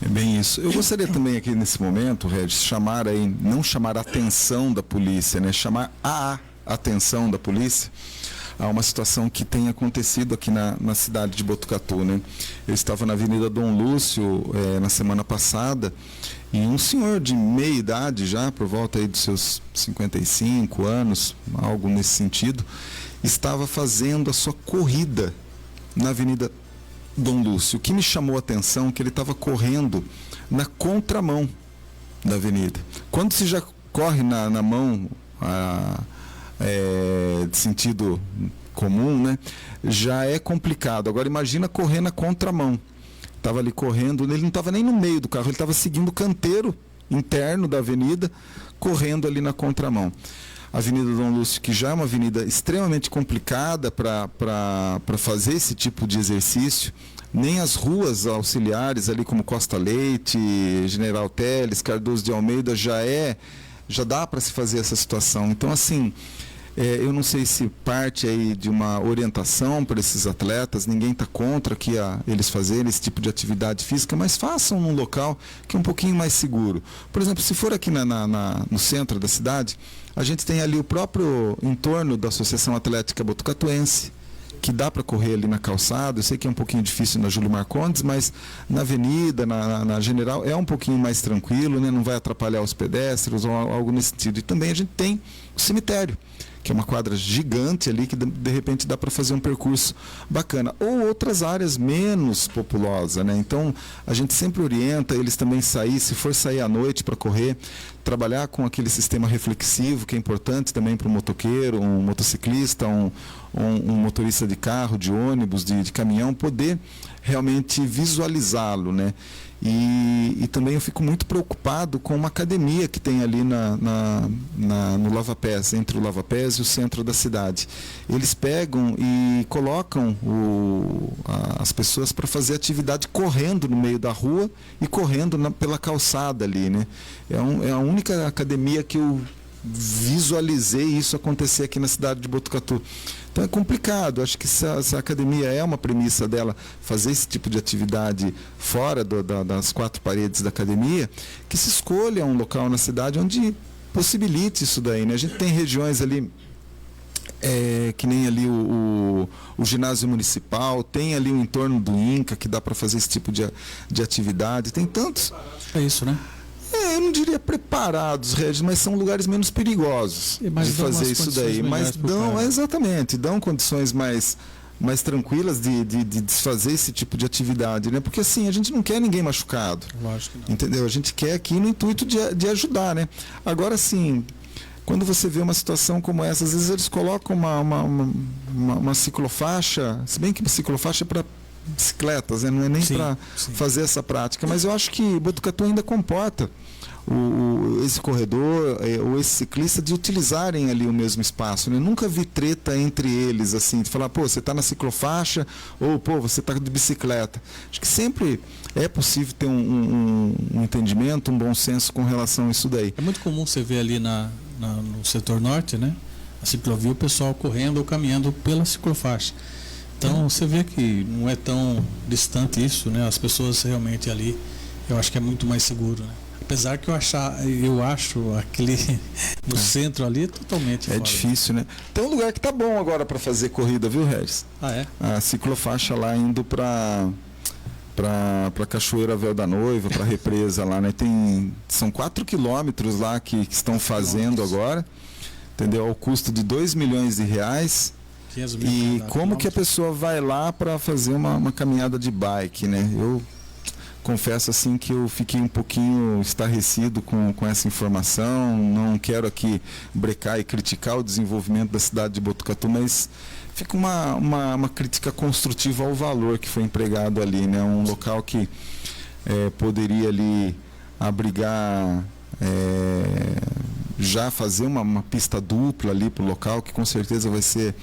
É bem isso. Eu gostaria também aqui nesse momento, Regis, não chamar a atenção da polícia, né? Chamar a atenção da polícia a uma situação que tem acontecido aqui na cidade de Botucatu, né? Eu estava na Avenida Dom Lúcio na semana passada e um senhor de meia idade já, por volta aí dos seus 55 anos, algo nesse sentido, estava fazendo a sua corrida na Avenida Dom Lúcio. O que me chamou a atenção é que ele estava correndo na contramão da avenida. Quando se já corre na mão de sentido comum, né, já é complicado. Agora imagina correr na contramão. Estava ali correndo, ele não estava nem no meio do carro, ele estava seguindo o canteiro interno da avenida, correndo ali na contramão. A Avenida Dom Lúcio, que já é uma avenida extremamente complicada para fazer esse tipo de exercício, nem as ruas auxiliares ali como Costa Leite, General Teles, Cardoso de Almeida já dá para se fazer essa situação. Então, assim, eu não sei se parte aí de uma orientação para esses atletas, ninguém está contra que eles fazerem esse tipo de atividade física, mas façam num local que é um pouquinho mais seguro. Por exemplo, se for aqui no centro da cidade, a gente tem ali o próprio entorno da Associação Atlética Botucatuense, que dá para correr ali na calçada. Eu sei que é um pouquinho difícil na Júlio Marcondes, mas na avenida, na General, é um pouquinho mais tranquilo, né? Não vai atrapalhar os pedestres ou algo nesse sentido. E também a gente tem o cemitério, que é uma quadra gigante ali, que de repente dá para fazer um percurso bacana. Ou outras áreas menos populosas, né? Então, a gente sempre orienta eles também se for sair à noite para correr, trabalhar com aquele sistema reflexivo, que é importante também para o motoqueiro, um motociclista, um motorista de carro, de ônibus, de caminhão, poder realmente visualizá-lo, né? E também eu fico muito preocupado com uma academia que tem ali no Lava Pés, entre o Lava Pés e o centro da cidade. Eles pegam e colocam as pessoas para fazer atividade correndo no meio da rua e correndo pela calçada ali, né? É a única academia que eu visualizei isso acontecer aqui na cidade de Botucatu. Então é complicado. Acho que se a academia é uma premissa dela fazer esse tipo de atividade fora das quatro paredes da academia, que se escolha um local na cidade onde possibilite isso daí, né? A gente tem regiões ali, que nem ali o ginásio municipal, tem ali o entorno do INCA que dá para fazer esse tipo de atividade, tem tantos. É isso, né? Eu não diria preparados, Regis, mas são lugares menos perigosos de fazer isso daí. Mas dão condições mais tranquilas de desfazer esse tipo de atividade, né? Porque assim, a gente não quer ninguém machucado. Lógico que não. Entendeu? A gente quer aqui no intuito de ajudar, né? Agora sim, quando você vê uma situação como essa, às vezes eles colocam uma ciclofaixa, se bem que uma ciclofaixa é para bicicletas, né? Não é nem para fazer essa prática, mas eu acho que Botucatu ainda comporta esse corredor ou esse ciclista de utilizarem ali o mesmo espaço, né? Nunca vi treta entre eles, assim, de falar, pô, você está na ciclofaixa ou, pô, você está de bicicleta. Acho que sempre é possível ter um entendimento, um bom senso com relação a isso daí. É muito comum você ver ali no setor norte, né? A ciclovia, o pessoal correndo ou caminhando pela ciclofaixa. Então você vê que não é tão distante isso, né? As pessoas realmente ali, eu acho que é muito mais seguro, né? Apesar que eu acho aquele no centro ali totalmente fora. Difícil, né? Tem um lugar que tá bom agora para fazer corrida, viu, Regis? Ah, é? A ciclofaixa lá indo para Cachoeira Véu da Noiva, para represa lá, né? São 4 quilômetros lá que estão fazendo agora, entendeu? Ao custo de R$2 milhões. E como que a pessoa vai lá para fazer uma caminhada de bike, né? Eu confesso assim que eu fiquei um pouquinho estarrecido com essa informação. Não quero aqui brecar e criticar o desenvolvimento da cidade de Botucatu, mas fica uma crítica construtiva ao valor que foi empregado ali, né? Um local que poderia ali abrigar, já fazer uma pista dupla ali para o local, que com certeza vai ser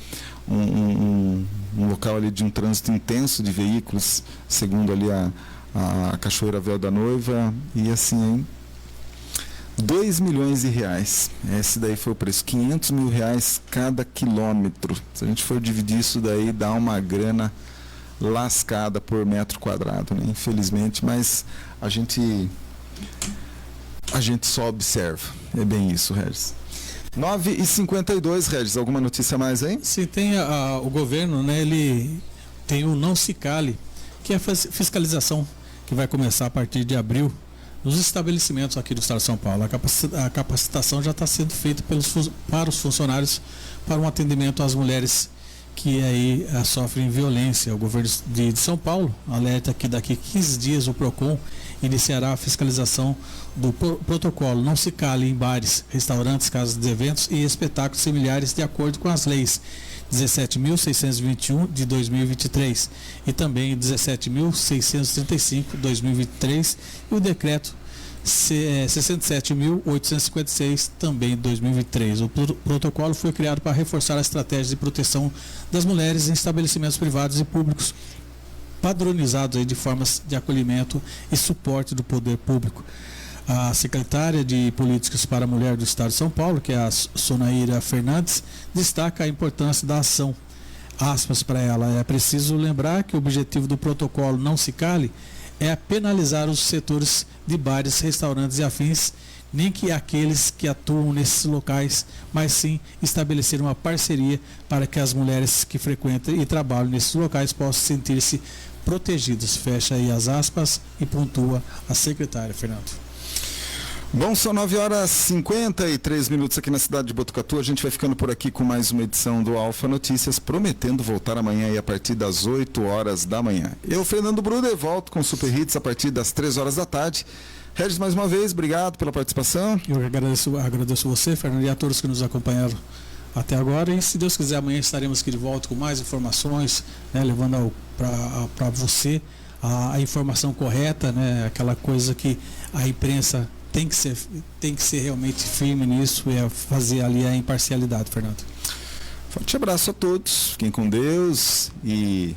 um local ali de um trânsito intenso de veículos, segundo ali a Cachoeira Véu da Noiva, e assim, R$2 milhões. Esse daí foi o preço, R$500 mil cada quilômetro. Se a gente for dividir isso daí, dá uma grana lascada por metro quadrado, né? Infelizmente, mas a gente só observa. É bem isso, Regis. 9h52, Regis, alguma notícia mais aí? Sim, tem o governo, né? Ele tem o Não Se Cale, que é a fiscalização que vai começar a partir de abril nos estabelecimentos aqui do estado de São Paulo. A capacitação já está sendo feita para os funcionários para um atendimento às mulheres que aí sofrem violência. O governo de São Paulo alerta que daqui 15 dias o PROCON iniciará a fiscalização do protocolo Não Se Cale em bares, restaurantes, casas de eventos e espetáculos similares, de acordo com as leis 17.621 de 2023 e também 17.635 de 2023 e o decreto 67.856 também de 2023. O protocolo foi criado para reforçar a estratégia de proteção das mulheres em estabelecimentos privados e públicos, padronizados aí de formas de acolhimento e suporte do poder público. A secretária de Políticas para a Mulher do Estado de São Paulo, que é a Sonaíra Fernandes, destaca a importância da ação. Aspas para ela: é preciso lembrar que o objetivo do protocolo Não Se Cale é penalizar os setores de bares, restaurantes e afins, nem que aqueles que atuam nesses locais, mas sim estabelecer uma parceria para que as mulheres que frequentam e trabalham nesses locais possam sentir-se protegidas. Fecha aí as aspas e pontua a secretária, Fernando. Bom, são 9h53 aqui na cidade de Botucatu. A gente vai ficando por aqui com mais uma edição do Alfa Notícias, prometendo voltar amanhã e a partir das 8 horas da manhã. Eu, Fernando Bruder, volto com Super Hits a partir das 3 horas da tarde. Regis, mais uma vez, obrigado pela participação. Eu agradeço você, Fernando, e a todos que nos acompanharam até agora, e se Deus quiser amanhã estaremos aqui de volta com mais informações, né, levando para você a informação correta, né, aquela coisa que a imprensa tem que ser realmente firme nisso, é fazer ali a imparcialidade, Fernando. Forte abraço a todos, fiquem com Deus e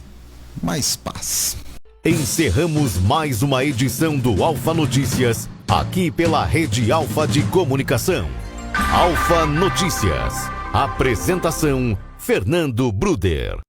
mais paz. Encerramos mais uma edição do Alfa Notícias, aqui pela Rede Alfa de Comunicação. Alfa Notícias. Apresentação: Fernando Bruder.